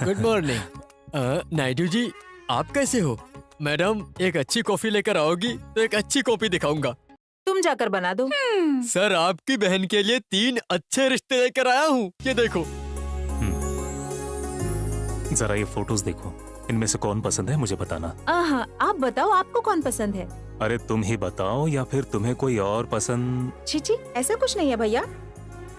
Good morning. Naidu ji, आप कैसे हो? मैडम, एक अच्छी कॉफी लेकर आओगी तो एक अच्छी कॉफी दिखाऊंगा। तुम जाकर बना दो। सर, आपकी बहन के लिए 3 अच्छे रिश्ते लेकर आया हूँ, ये देखो। जरा ये फोटोज देखो, इनमें से कौन पसंद है मुझे बताना। आप बताओ, आपको कौन पसंद है? अरे तुम ही बताओ या फिर तुम्हें कोई और पसंद? चीची, ऐसा कुछ नहीं है भैया।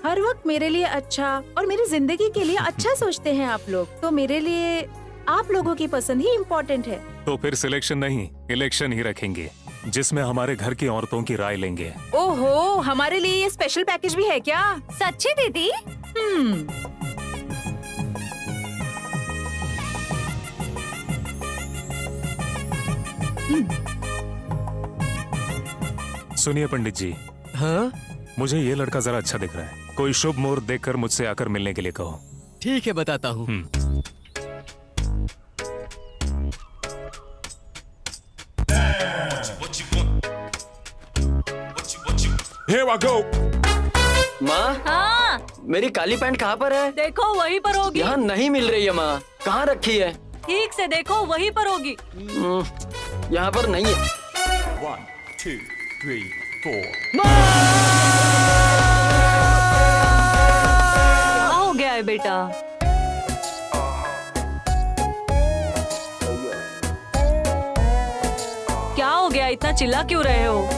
हर वक्त मेरे लिए अच्छा और मेरी जिंदगी के लिए अच्छा सोचते हैं आप लोग, तो मेरे लिए आप लोगों की पसंद ही इम्पोर्टेंट है। तो फिर सिलेक्शन नहीं, इलेक्शन ही रखेंगे, जिसमें हमारे घर की औरतों की राय लेंगे। ओहो, हमारे लिए ये स्पेशल पैकेज भी है क्या? सच्ची दीदी? सुनिए पंडित जी। हाँ, मुझे ये लड़का जरा अच्छा दिख रहा है, कोई शुभ मुहूर्त देखकर मुझसे आकर मिलने के लिए कहो। ठीक है, बताता हूँ। Here I go. माँ, हाँ, मेरी काली पैंट कहाँ पर है? देखो वहीं पर होगी। यहाँ नहीं मिल रही है माँ, कहाँ रखी है? ठीक से देखो, वहीं पर होगी। यहाँ पर नहीं है। 1, 2, 3, 4. क्या हो गया है बेटा? क्या हो गया, इतना चिल्ला क्यों रहे हो?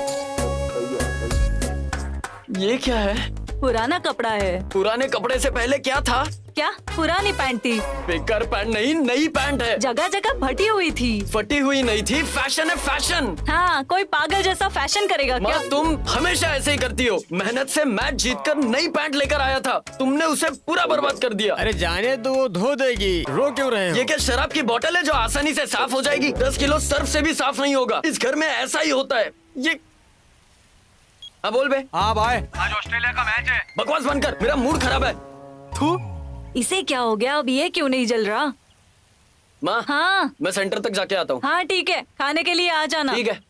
ये क्या है? पुराना कपड़ा है। पुराने कपड़े से पहले क्या था? क्या पुरानी पैंट थी? बेकार पैंट नहीं, नई पैंट है। जगह जगह फटी हुई थी। फटी हुई नहीं थी, फैशन है फैशन। हाँ, कोई पागल जैसा फैशन करेगा क्या? माँ, तुम हमेशा ऐसे ही करती हो। मेहनत से मैच जीतकर नई पैंट लेकर आया था, तुमने उसे पूरा बर्बाद कर दिया। अरे जाने दो, वो धो देगी, रो क्यों रहे हो? ये क्या शराब की बोतल है जो आसानी से साफ हो जाएगी? 10 किलो सर्फ से भी साफ नहीं होगा। इस घर में ऐसा ही होता है। ये हाँ बोल बे। हाँ भाई, आज ऑस्ट्रेलिया का मैच है। बकवास बंद कर, मेरा मूड खराब है। थू। इसे क्या हो गया? अब ये क्यों नहीं जल रहा? माँ, हाँ मैं सेंटर तक जाके आता हूँ। हाँ ठीक है, खाने के लिए आ जाना। ठीक है।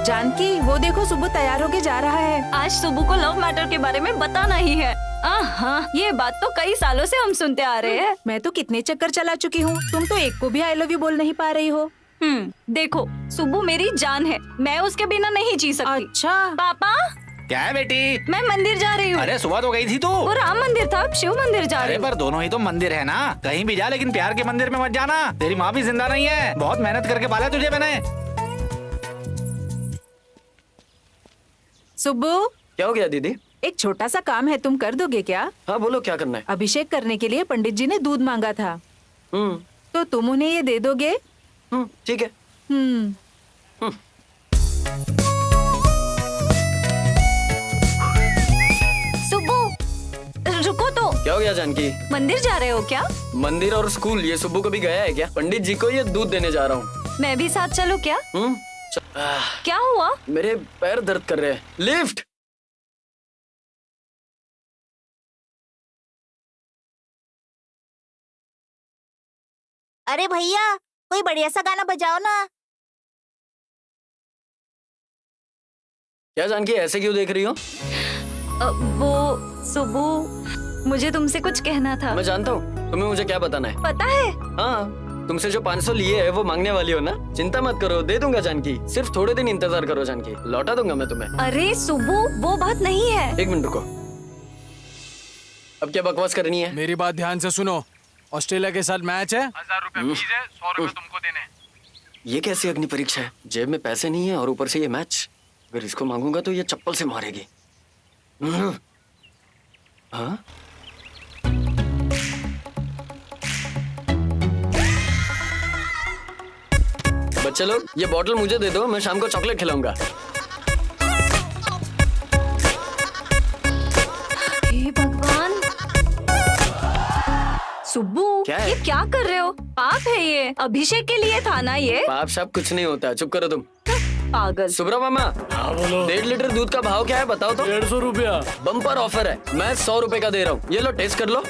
जानकी, वो देखो, सुबह तैयार होके जा रहा है। आज सुबह को लव मैटर के बारे में बताना ही है। हाँ, ये बात तो कई सालों से हम सुनते आ रहे हैं। मैं तो कितने चक्कर चला चुकी हूँ, तुम तो एक को भी आई लव यू बोल नहीं पा रही हो। देखो, सुबह मेरी जान है, मैं उसके बिना नहीं जी सकती। अच्छा, पापा, क्या है बेटी? मैं मंदिर जा रही हूँ। अरे सुबह तो गई थी तू। वो राम मंदिर था, अब शिव मंदिर जा रही अरे हूँ। पर दोनों ही तो मंदिर है ना, कहीं भी जा लेकिन प्यार के मंदिर में मत जाना। तेरी माँ भी जिंदा नहीं है, बहुत मेहनत करके पाला तुझे मैंने। सुब्बू, क्या हो गया दीदी? एक छोटा सा काम है, तुम कर दोगे क्या? हाँ बोलो, क्या करना है? अभिषेक करने के लिए पंडित जी ने दूध मांगा था, तो तुम उन्हें ये दे दोगे? ठीक है। सुबह, रुको तो। क्या हो गया जानकी? मंदिर जा रहे हो क्या? मंदिर और स्कूल, ये सुबह कभी गया है क्या? पंडित जी को ये दूध देने जा रहा हूँ। मैं भी साथ चलूं क्या? क्या हुआ? मेरे पैर दर्द कर रहे हैं। लिफ्ट। अरे भैया, कोई बढ़िया सा गाना बजाओ ना। क्या जानकी, ऐसे क्यों देख रही हो? वो सुबह, मुझे तुमसे कुछ कहना था। मैं जानता हूँ तुम्हें मुझे क्या बताना है। पता है? हाँ, तुमसे जो 500 लिए है वो मांगने वाली हो ना? चिंता मत करो, दे दूंगा जानकी। सिर्फ थोड़े दिन इंतजार करो जानकी, लौटा दूंगा मैं तुम्हें। अरे सुबह, वो बात नहीं है। 1 मिनट रुको। अब क्या बकवास करनी है? मेरी बात ध्यान से सुनो। ऑस्ट्रेलिया के साथ मैच है। 1000 रुपए फीस है, 100 रुपए तुमको देने। ये कैसी अग्नि परीक्षा है? जेब में पैसे नहीं है और ऊपर से ये मैच। अगर इसको मांगूंगा तो ये चप्पल से मारेगी। हाँ? बच्चे लोग, ये बॉटल मुझे दे दो, मैं शाम को चॉकलेट खिलाऊंगा। हे भगवान। सुब्बू क्या है? ये क्या कर रहे हो? पाप है ये, अभिषेक के लिए था ना ये। पाप शाप कुछ नहीं होता, चुप करो तुम। पागल। सुब्रा मामा, हाँ बोलो। 1.5 लीटर दूध का भाव क्या है बताओ तो। 150 रुपया। बम्पर ऑफर है, मैं 100 रुपए का दे रहा हूँ। ये लो टेस्ट कर लो,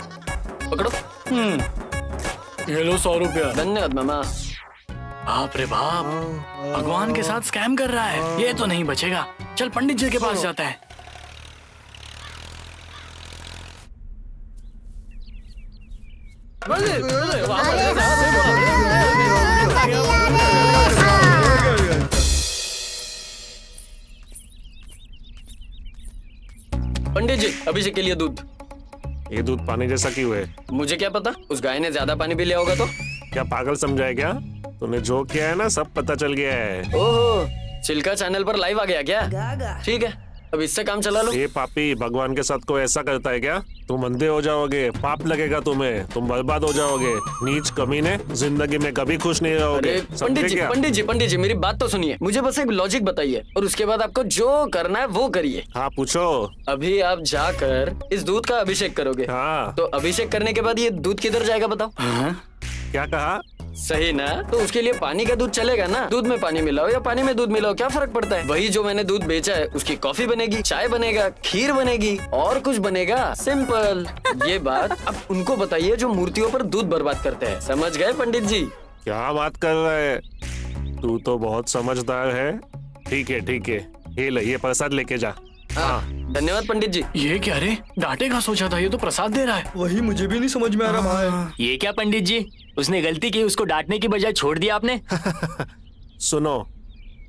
पकड़ो। ये लो 100 रुपया। धन्यवाद मामा। बाप रे बाप, भगवान के साथ स्कैम कर रहा है। ये तो नहीं बचेगा। चल पंडित जी के पास जाता है। पंडित जी, अभिषेक के लिए दूध। ये दूध पानी जैसा क्यों है? मुझे क्या पता, उस गाय ने ज्यादा पानी पी लिया होगा तो। क्या पागल समझा है क्या? तूने जो किया है ना सब पता चल गया है। ओहो, चिल्का चैनल पर लाइव आ गया क्या? ठीक है, अब इससे काम चला लो। ये पापी भगवान के साथ कोई ऐसा करता है क्या? तुम अंधे हो जाओगे, पाप लगेगा तुम्हें, तुम बर्बाद हो जाओगे। नीच कमीने, जिंदगी में कभी खुश नहीं रहोगे। अरे समझे क्या? पंडित जी मेरी बात तो सुनिए। मुझे बस एक लॉजिक बताइए और उसके बाद आपको जो करना है वो करिए। हाँ पूछो। अभी आप जाकर इस दूध का अभिषेक करोगे, हाँ तो अभिषेक करने के बाद ये दूध किधर जाएगा बताओ? क्या कहा? सही ना? तो उसके लिए पानी का दूध चलेगा ना? दूध में पानी मिलाओ या पानी में दूध मिलाओ, क्या फर्क पड़ता है? वही जो मैंने दूध बेचा है उसकी कॉफी बनेगी, चाय बनेगा, खीर बनेगी और कुछ बनेगा। सिंपल। ये बात अब उनको बताइए जो मूर्तियों पर दूध बर्बाद करते हैं। समझ गए पंडित जी? क्या बात कर रहा है? तू तो बहुत समझदार है। ठीक है ठीक है, ये ले, ये प्रसाद लेके जा। हाँ, धन्यवाद पंडित जी। ये क्या रे, डांटे का सोचा था, ये तो प्रसाद दे रहा है। वही मुझे भी नहीं समझ में आ रहा भाई। ये क्या पंडित जी, उसने गलती की, उसको डांटने की बजाय छोड़ दिया आपने। सुनो,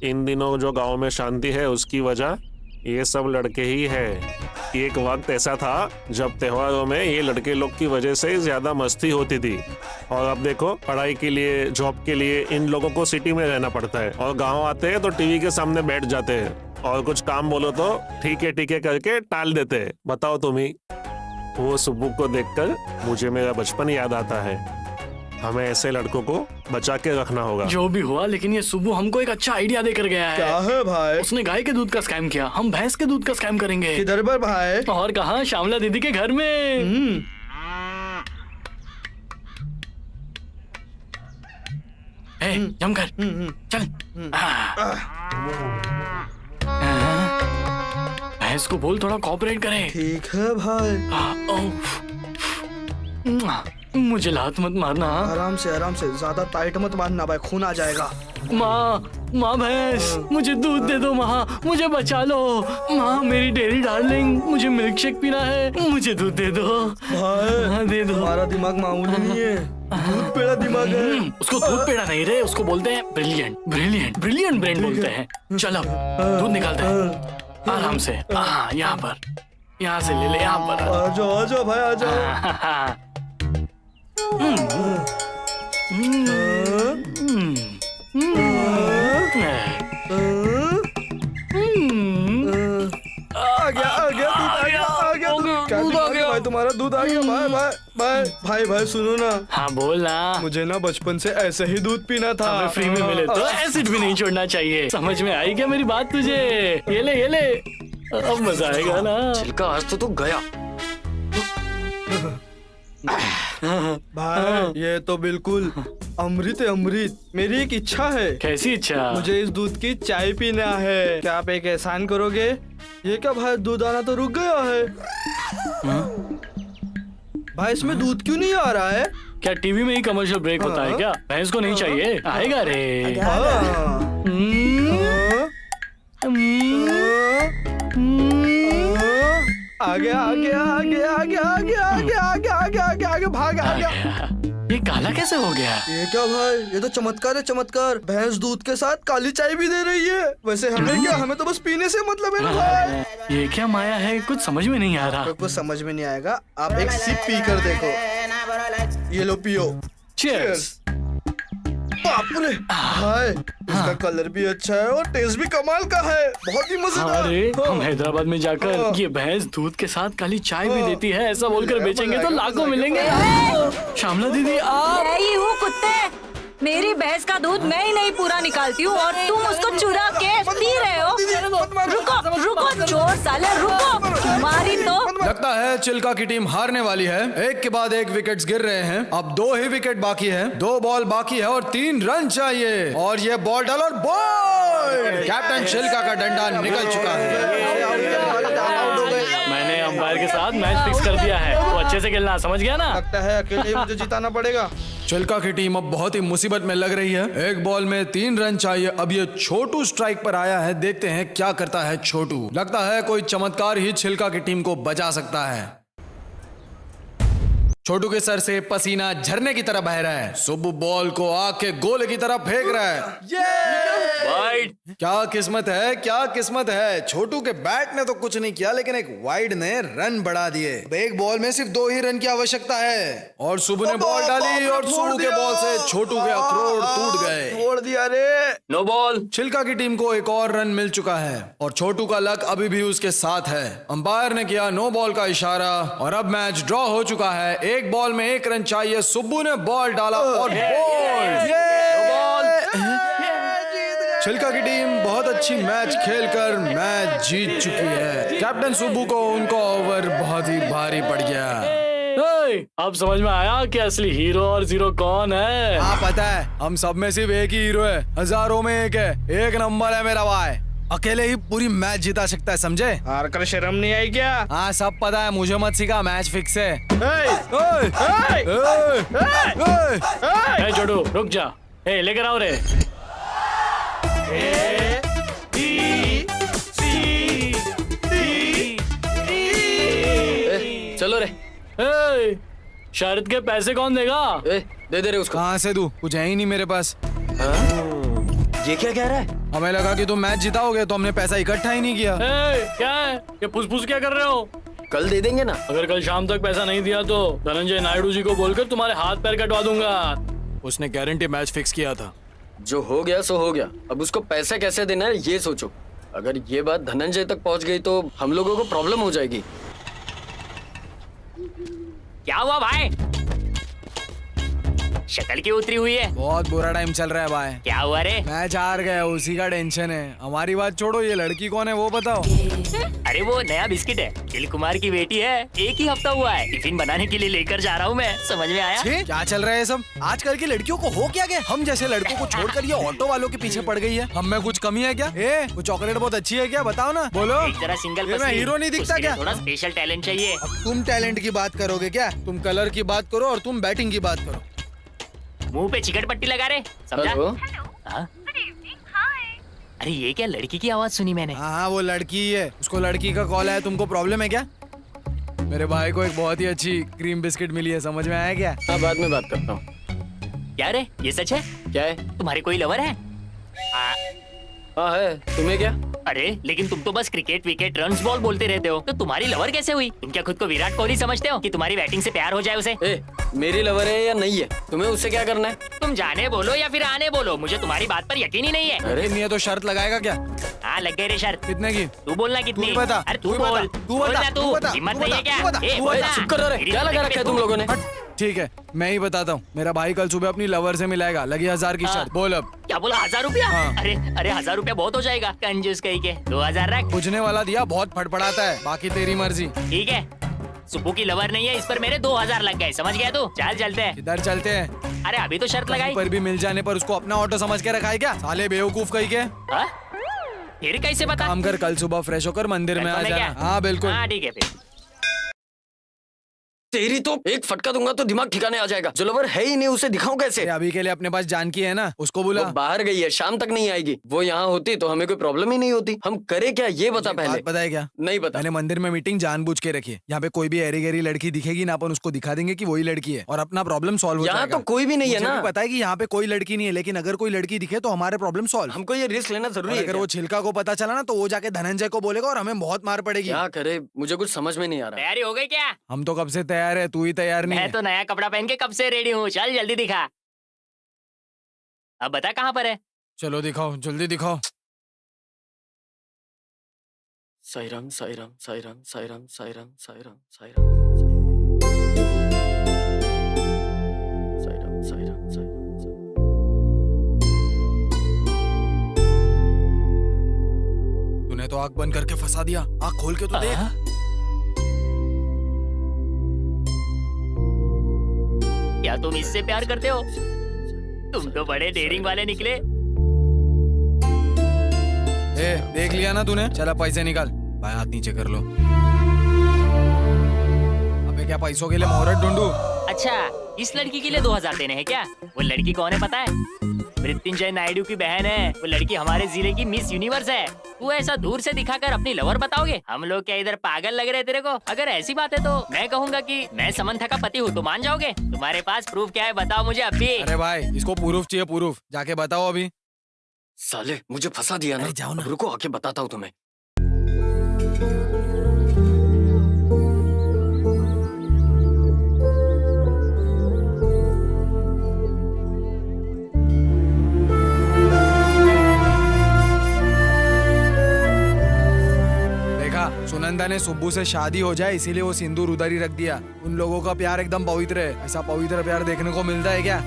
इन दिनों जो गांव में शांति है उसकी वजह ये सब लड़के ही है। एक वक्त ऐसा था जब त्योहारों में ये लड़के लोग की वजह से ज्यादा मस्ती होती थी, और अब देखो पढ़ाई के लिए, जॉब के लिए इन लोगों को सिटी में रहना पड़ता है, और गांव आते हैं तो टीवी के सामने बैठ जाते हैं, और कुछ काम बोलो तो ठीक है करके टाल देते हैं। बताओ तुम ही। वो सुब्बू को देखकर मुझे मेरा बचपन याद आता है। हमें ऐसे लड़कों को बचा के रखना होगा। जो भी हुआ, लेकिन ये सुब्बू हमको एक अच्छा आइडिया देकर गया है। क्या है भाई? उसने गाय के दूध का स्कैम किया, हम भैंस के दूध का स्कैम करेंगे। किधर पर भाई? और कहाँ? श्यामला दीदी के घर में। जमकर चल। भैंस को बोल थोड़ा कोऑपरेट करे। ठीक है भाई। मुझे लात मत मारना। आराम से ज्यादा टाइट मत मारना भाई, खून आ जाएगा। माँ भैंस, मुझे दूध दे दो माँ, मुझे बचा लो माँ, मेरी डेरी डार्लिंग, मुझे मिल्क शेक पीना है, मुझे दूध दे दो भाई। हाँ, दे दो। तुम्हारा दिमाग मामूली नहीं है, दूध पेड़ा दिमाग है। उसको दूध पेड़ा नहीं रे, उसको बोलते हैं ब्रिलियंट ब्रेन बोलते हैं। चल अब दूध निकालते हैं आराम से। हाँ, यहाँ पर, यहाँ से ले ले, यहाँ पर आ जाओ भाई, आ जाओ। आ गया दूध आ गया भाई, तुम्हारा दूध आ गया भाई। सुनो ना। हाँ बोल ना। मुझे ना बचपन से ऐसे ही दूध पीना था। हमें फ्री में मिले तो एसिड भी नहीं छोड़ना चाहिए। समझ में आई क्या मेरी बात तुझे? ये ले, अब मजा आएगा ना। छिलका आज तो तू गया। भाई ये तो बिल्कुल अमृत है, अमृत। मेरी एक इच्छा है। कैसी इच्छा? मुझे इस दूध की चाय पीना है। क्या आप एक एहसान करोगे? ये क्या भाई, दूध आना तो रुक गया है। भाई इसमें दूध क्यों नहीं आ रहा है? क्या टीवी में ही कमर्शियल ब्रेक होता है क्या? भैंस को नहीं चाहिए? आएगा रे। आगे भाग आ गया। ये काला कैसे हो गया? ये क्या भाई, ये तो चमत्कार है, चमत्कार। भैंस दूध के साथ काली चाय भी दे रही है। वैसे हमें क्या, हमें तो बस पीने से मतलब है ना भाई। ये क्या माया है, कुछ समझ में नहीं आ रहा। कुछ समझ में नहीं आएगा, आप एक सिप पी कर देखो। ये लो पियो। Cheers। बाप रे भाई, इसका कलर भी अच्छा है और टेस्ट भी कमाल का है, बहुत ही मजेदार। अरे हम हैदराबाद में जाकर ये भैंस दूध के साथ काली चाय भी देती है ऐसा बोलकर बेचेंगे तो लाखों मिलेंगे। श्यामला दीदी आप। मैं ही हूँ कुत्ते, मेरी भैंस का दूध मैं ही नहीं पूरा निकालती हूँ और तुम उसको चुरा के पी रहे हो। रुको रुको चोर साले रुको, मारी तो। लगता है चिल्का की टीम हारने वाली है। एक के बाद एक विकेट्स गिर रहे हैं। अब 2 ही विकेट बाकी है, 2 बॉल बाकी है और 3 रन चाहिए। और ये बॉल डाल और बॉल, कैप्टन चिल्का का डंडा निकल चुका है। मैंने अंपायर के साथ मैच फिक्स कर दिया है, वो अच्छे से खेलना, समझ गया ना? लगता है अकेले ही मुझे जिताना पड़ेगा। चिल्का की टीम अब बहुत ही मुसीबत में लग रही है। एक बॉल में 3 रन चाहिए। अब ये छोटू स्ट्राइक पर आया है, देखते हैं क्या करता है छोटू। लगता है कोई चमत्कार ही चिल्का की टीम को बचा सकता है। छोटू के सर से पसीना झरने की तरह बह रहा है। सुब्बू बॉल को आके गोले की तरफ फेंक रहा है। वाइड। क्या किस्मत है, क्या किस्मत है। छोटू के बैट ने तो कुछ नहीं किया, लेकिन एक वाइड ने रन बढ़ा दिए। एक बॉल में सिर्फ 2 ही रन की आवश्यकता है और सुब्बू ने बॉल डाली और सुब्बू के बॉल से छोटू के अखरोट टूट गए। छोड़ दिया रे। No ball. चिल्का की टीम को एक और रन मिल चुका है और छोटू का लक अभी भी उसके साथ है। अंपायर ने किया नो बॉल का इशारा और अब मैच ड्रॉ हो चुका है। एक बॉल में 1 रन चाहिए। सुब्बू ने बॉल डाला और बॉल। चिल्का की टीम बहुत अच्छी मैच खेलकर मैच जीत चुकी है। कैप्टन सुब्बू को उनका ओवर बहुत ही भारी पड़ गया। अब समझ में आया कि असली हीरो और जीरो कौन है? हाँ पता है, हम सब में सिर्फ एक ही हीरो है, हजारों में एक है। 1 नंबर है मेरा भाई, अकेले ही पूरी मैच जिता सकता है, समझे? हार कर शर्म नहीं आई क्या? हाँ सब पता है, मुझे मत सिखा, मैच फिक्स है। छोटू रुक जा, लेकर आओ रे। चलो रे। शरद के पैसे कौन देगा? दे दे रे उसको। कहाँ से दूं? कुछ है ही नहीं मेरे पास। ये क्या कह रहा है? हमें लगा कि तुम मैच जिताओगे तो हमने पैसा इकट्ठा ही नहीं किया। क्या है ये फुसफुस क्या कर रहे हो? कल दे देंगे ना। अगर कल शाम तक पैसा नहीं दिया तो धनंजय नायडू जी को बोलकर तुम्हारे हाथ पैर कटवा दूंगा। उसने गारंटी मैच फिक्स किया था। जो हो गया सो हो गया, अब उसको पैसे कैसे देना है ये सोचो। अगर ये बात धनंजय तक पहुंच गई तो हम लोगों को प्रॉब्लम हो जाएगी। क्या हुआ भाई? शक्ल क्यों उतरी हुई है? बहुत बुरा टाइम चल रहा है भाई। क्या हुआ रे? मैच हार गए, उसी का टेंशन है। हमारी बात छोड़ो, ये लड़की कौन है वो बताओ। अरे वो नया बिस्किट है, दिल कुमार की बेटी है। 1 ही हफ्ता हुआ है, टिफिन बनाने के लिए लेकर जा रहा हूँ मैं। समझ में आया? क्या चल रहा है सब? आजकल की लड़कियों को हो क्या गया? हम जैसे लड़कों को छोड़कर ये ऑटो वालों के पीछे पड़ गई है। हम में कुछ कमी है क्या? वो चॉकलेट बहुत अच्छी है क्या? बताओ ना, बोलो। एक जरा सिंगल मैं हीरो नहीं दिखता क्या? थोड़ा स्पेशल टैलेंट चाहिए। तुम टैलेंट की बात करोगे क्या? तुम कलर की बात करो और तुम बैटिंग की बात करो। मुंह पे चिकट पट्टी लगा रहे, समझा? हाँ? अरे ये क्या, लड़की की आवाज सुनी मैंने? हाँ वो लड़की ही है, उसको लड़की का कॉल है। तुमको प्रॉब्लम है क्या? मेरे भाई को एक बहुत ही अच्छी क्रीम बिस्किट मिली है, समझ में आया क्या? हाँ बाद में बात करता हूँ। क्या रे, ये सच है? क्या है? तुम्हारे कोई लवर है? हाँ है, तुम्हें क्या? अरे लेकिन तुम तो बस क्रिकेट विकेट रन्स बॉल बोलते रहते हो, तो तुम्हारी लवर कैसे हुई? तुम क्या खुद को विराट कोहली समझते हो कि तुम्हारी बैटिंग से प्यार हो जाए उसे? मेरी लवर है या नहीं है, तुम्हें उससे क्या करना है? तुम जाने बोलो या फिर आने बोलो, मुझे तुम्हारी बात पर यकीन ही नहीं है। अरे नहीं है तो शर्त लगाएगा क्या? हाँ लग गई रे शर्त। कितने की? तू बोलना कितनी? तू बता। अरे तू तू बोल, बता। तू बता। तू तू बता। हिम्मत तू नहीं है बता। क्या? तू बता। ए, तू बोलना। बता। चुप करो रे, क्या लगा रखा है तुम लोगों ने? ठीक है, मैं ही बताता हूँ। मेरा भाई कल सुबह अपनी लवर से मिलाएगा, लगी 1000 की शर्त। बोल अब। क्या बोला, 1000 रुपया? हाँ। अरे 1000 रुपया बहुत हो जाएगा, कंजूस कहीं के। 2000 रख। पूछने वाला दिया, बहुत फटफड़ाता है, बाकी तेरी मर्जी। ठीक है, सुब्बू की लवर नहीं है, इस पर मेरे 2000 लग गए, समझ गया तू? चल चलते हैं। इधर चलते हैं। अरे अभी तो शर्त लगाई। पर भी मिल जाने पर उसको अपना ऑटो समझ के रखा है क्या? साले बेवकूफ कहीं के। हाँ? फिर कैसे बता? काम कर, कल सुबह फ्रेश होकर मंदिर में आ Confirm है जाना। क्या? हाँ बिल्कुल। हाँ ठीक है फिर। तेरी तो एक फटका दूंगा तो दिमाग ठिकाने आ जाएगा। जो लवर है ही नहीं उसे दिखाऊं कैसे? अभी के लिए अपने पास जानकी है ना, उसको बुला। वो बाहर गई है, शाम तक नहीं आएगी। वो यहाँ होती तो हमें कोई प्रॉब्लम ही नहीं होती। हम करें क्या ये बता पहले। पता है क्या? नहीं पता। मैंने मंदिर में मीटिंग जानबूझ के रखी है। यहाँ पे कोई भी एरी गहरी लड़की दिखेगी ना, अपन उसको दिखा देंगे कि वही लड़की है और अपना प्रॉब्लम सॉल्व हो जाएगा। यहाँ तो कोई भी नहीं है मुझे ना। भी पता है कि यहाँ पे कोई लड़की नहीं है, लेकिन अगर कोई लड़की दिखे तो हमारे प्रॉब्लम सॉल्व। हमको ये रिस्क लेना जरूरी है। अगर वो छिलका को पता चला ना तो वो जाके धनंजय को बोलेगा और हमें बहुत मार पड़ेगी। क्या करे, मुझे कुछ समझ में नहीं आ रहा। तैयारी हो गई क्या? हम तो कब से तैयार है, तू ही तैयार नहीं मैं है। तो नया कपड़ा पहन के कब से रेडी हूँ। चल जल्दी दिखा। अब बता कहाँ पर है? चलो दिखाओ, जल्दी दिखाओ। साई राम साई राम साई राम साई राम साई राम साई राम साई राम साई राम साई राम साई राम। आँख बंद करके फंसा दिया। आँख खोल के तो देख। क्या तुम इससे प्यार करते हो? तुम तो बड़े डेयरिंग वाले निकले। ए, देख लिया ना तूने? चला पैसे निकाल। भाई हाथ नीचे कर लो। अबे क्या पैसों के लिए मोहरत ढूंढूं? अच्छा, इस लड़की के लिए 2000 देने हैं क्या? वो लड़की कौन है पता है? मृत्युंजय नायडू की बहन है। वो लड़की हमारे जिले की मिस यूनिवर्स है। तू ऐसा दूर से दिखाकर अपनी लवर बताओगे? हम लोग क्या इधर पागल लग रहे हैं तेरे को? अगर ऐसी बात है तो मैं कहूँगा कि मैं समंथा का पति हूँ, तो मान जाओगे? तुम्हारे पास प्रूफ क्या है बताओ मुझे अभी। अरे भाई इसको प्रूफ चाहिए, प्रूफ। जाके बताओ अभी। साले मुझे फंसा दिया ना। जाओ ना। रुको आके बताता हूँ तुम्हें। सुनंदा ने सुब्बू से शादी हो जाए इसीलिए वो सिंदूर उधर ही रख दिया। उन लोगों का प्यार एकदम पवित्र है। ऐसा पवित्र प्यार देखने को मिलता है क्या?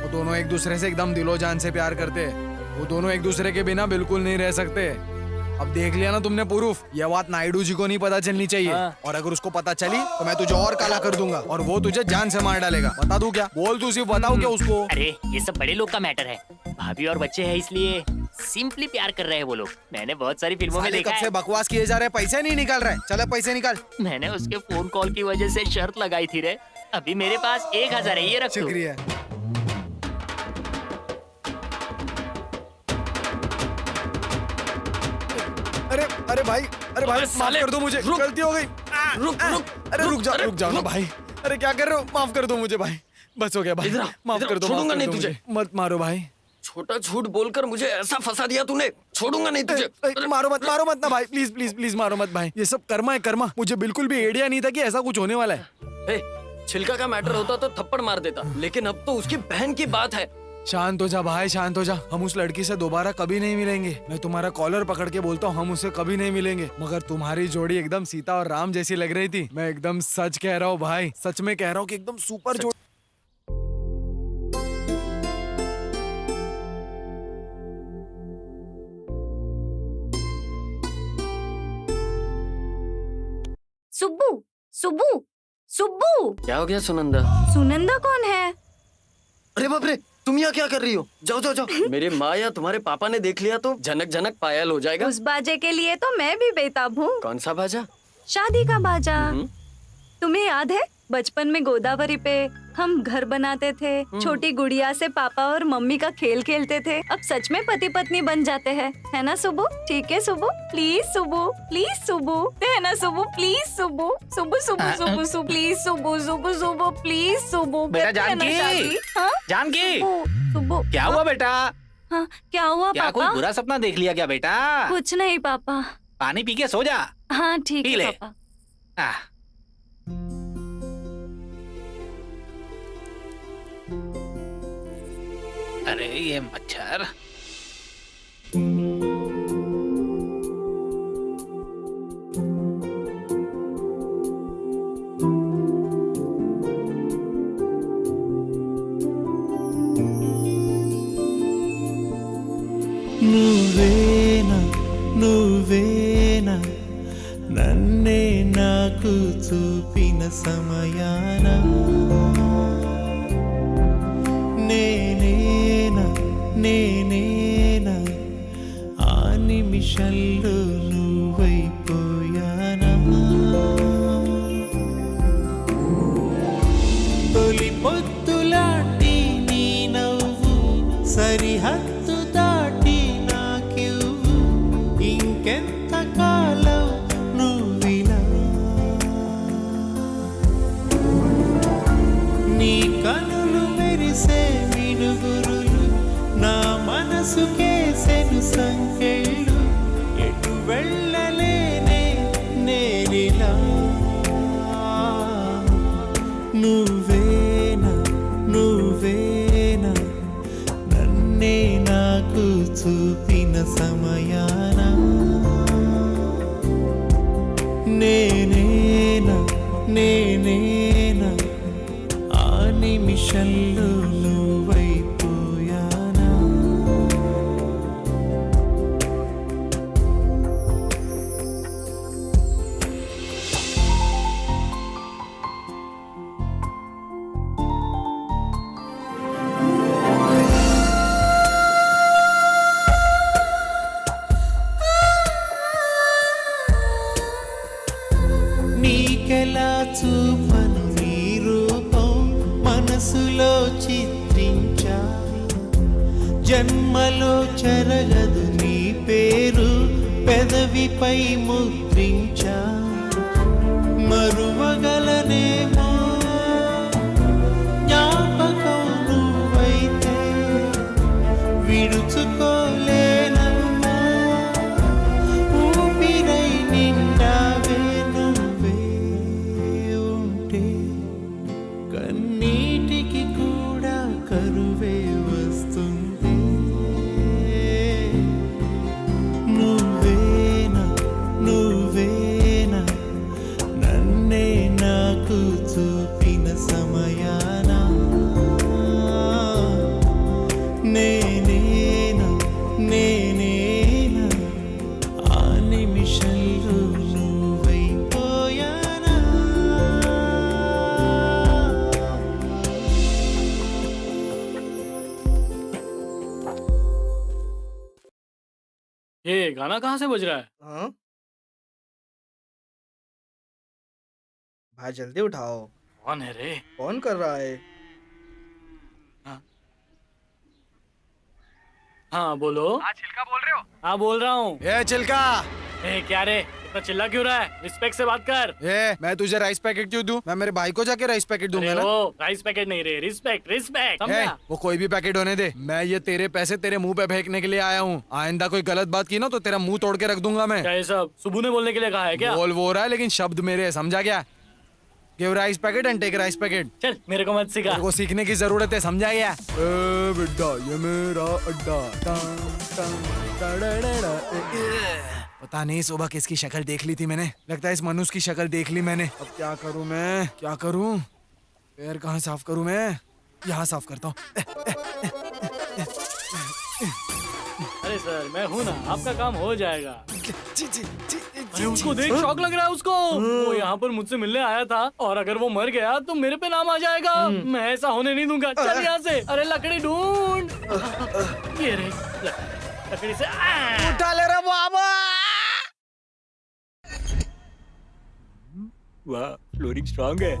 वो दोनों एक दूसरे से एकदम दिलो जान से प्यार करते हैं। वो दोनों एक दूसरे के बिना बिल्कुल नहीं रह सकते। अब देख लिया ना तुमने प्रूफ। ये बात नायडू जी को नहीं पता चलनी चाहिए। और अगर उसको पता चली तो मैं तुझे और काला कर दूंगा और वो तुझे जान से मार डालेगा। बता दूं क्या? बोल तू, सिर्फ बताओ क्या उसको। अरे ये सब बड़े लोग का मैटर है। भाभी और बच्चे हैं इसलिए सिंपली प्यार कर रहे हैं वो लोग। मैंने बहुत सारी फिल्मों में देखा है। कब से बकवास किए जा रहे हैं, पैसे नहीं निकाल रहे। चलो पैसे निकाल। मैंने उसके फोन कॉल की वजह से शर्त लगाई थी रे। अभी मेरे पास 1000 है, ये रख तू। शुक्रिया। अरे भाई माफ कर दो मुझे, गलती हो गई। अरे रुक जाओ ना भाई। अरे क्या कर रहे हो? माफ कर दो मुझे भाई, बस हो गया भाई। माफ कर दो, छोड़ूंगा नहीं तुझे। मत मारो भाई। छोटा झूठ बोलकर मुझे ऐसा फंसा दिया तूने, छोड़ूंगा नहीं तुझे। मारो मत ना भाई, प्लीज प्लीज प्लीज मारो मत भाई। ये सब कर्मा है कर्मा। मुझे बिल्कुल भी आइडिया नहीं था कि ऐसा कुछ होने वाला है। छिलका का मैटर होता तो थप्पड़ मार देता, लेकिन अब तो उसकी बहन की बात है। शांत हो जा भाई, शांत हो जा। हम उस लड़की से दोबारा कभी नहीं मिलेंगे। मैं तुम्हारा कॉलर पकड़ के बोलता हूँ, हम उससे कभी नहीं मिलेंगे। मगर तुम्हारी जोड़ी एकदम सीता और राम जैसी लग रही थी। मैं एकदम सच कह रहा हूँ भाई, सच में कह रहा हूँ कि एकदम सुपर जोड़ी। सुब्बू सुब्बू सुब्बू। क्या हो गया सुनंदा? सुनंदा कौन है? अरे बाप रे, तुम यहाँ क्या कर रही हो? जाओ जाओ जाओ। मेरे माँ या तुम्हारे पापा ने देख लिया तो झनक झनक पायल हो जाएगा। उस बाजे के लिए तो मैं भी बेताब हूँ। कौन सा बाजा? शादी का बाजा। तुम्हें याद है बचपन में गोदावरी पे हम घर बनाते थे, छोटी गुड़िया से पापा और मम्मी का खेल खेलते थे। अब सच में पति पत्नी बन जाते हैं, है ना सुबू? ठीक है सुबू, प्लीज सुबू, प्लीज सुबू, है ना Subbu? Please Subbu, Subbu Subbu Subbu Subbu, please Subbu Subbu Subbu, please Subbu. बेटा जानकी, जानकी, सुबू क्या हुआ बेटा? हाँ क्या हुआ क्या पापा? कोई बुरा सपना देख लिया क्या बेटा? कुछ नहीं पापा। पानी पी के सो जा। हाँ ठीक पी है ले। पापा। अरे ये मच्छर। నువ్వేనా నువ్వేనా నన్నే నాకు చూపిన సమయాన నేనేనా నేనేనా ఆ నిమిషంలో నువ్వైపోయానా తొలి పొద్దులాంటి నీ నవ్వు సరిహద్దు దాటి నాకివ్వు ఇంకెంత కాలం నువ్విలా నీ కనులు మెరిసే మినుగురులు నా మనసుకేసెను సంకెళ్ళు ఎటు వెళ్ళలేనే నేనిలా నువ్వేనా నువ్వేనా నన్నే నాకు చూపిన సమయాన నేనేనా నేనేనా ఆ నిమిషంలో నువ్వైపోయానా మనసులో చిత్రించా జన్మలో చెరగదు నీ పేరు పెదవిపై ముద్రించా మరువగలనేమో జ్ఞాపకం నువ్వైతే విడుచుకోలేనమ్మా ఊపిరై నిండావే నువ్వే ఉంటే కన్నీటికి కూడా కరువే వస్తుంది నువ్వేనా నువ్వేనా నన్నే నాకు చూపిన సమయాన నేనేనా నేనేనా ఆ నిమిషంలో నువ్వైపోయానా ये गाना कहाँ से बज रहा है? हाँ भाई जल्दी उठाओ। कौन है रे? कौन कर रहा है? हाँ बोलो। हाँ चिल्का बोल रहे हो? हाँ बोल रहा हूँ। ए चिल्का, ए क्या रे, इतना चिल्ला क्यों रहा है? रिस्पेक्ट से बात कर। ए मैं तुझे राइस पैकेट क्यों दूं? मैं मेरे भाई को जाके राइस पैकेट दूंगा अरे ना। वो राइस पैकेट नहीं रे, रिस्पेक्ट रिस्पेक्ट, ए, समझा? वो कोई भी पैकेट होने दे, मैं ये तेरे पैसे तेरे मुंह पे फेंकने के लिए आया हूँ। आइंदा कोई गलत बात की ना तो तेरा मुंह तोड़ के रख दूंगा मैं। क्या ये सब सुबह ने बोलने के लिए कहा है क्या? बोल वो रहा है लेकिन शब्द मेरे है, समझा क्या? Give rice packet and take rice packet. चल मेरे को मत सिखा। तेरे को सीखने की जरूरत है, समझा क्या? ए बिड्डा ये मेरा अड्डा। पता नहीं सुबह किसकी शक्ल देख ली थी मैंने, लगता है इस मनुष्य की शक्ल देख ली मैंने। अब क्या करूं मैं, क्या करूं? पैर कहाँ साफ करूं मैं? यहाँ साफ करता हूँ। अरे सर मैं हूँ ना, आपका काम हो जाएगा। जी जी जी अरे उसको देख, शौक लग रहा है उसको। वो यहाँ पर मुझसे मिलने आया था और अगर वो मर गया तो मेरे पे नाम आ जाएगा। मैं ऐसा होने नहीं दूंगा। चल यहाँ से। अरे लकड़ी ढूंढ। ये रे लकड़ी से उठा ले रे बाबा। वाह फ्लोरिंग स्ट्रांग है।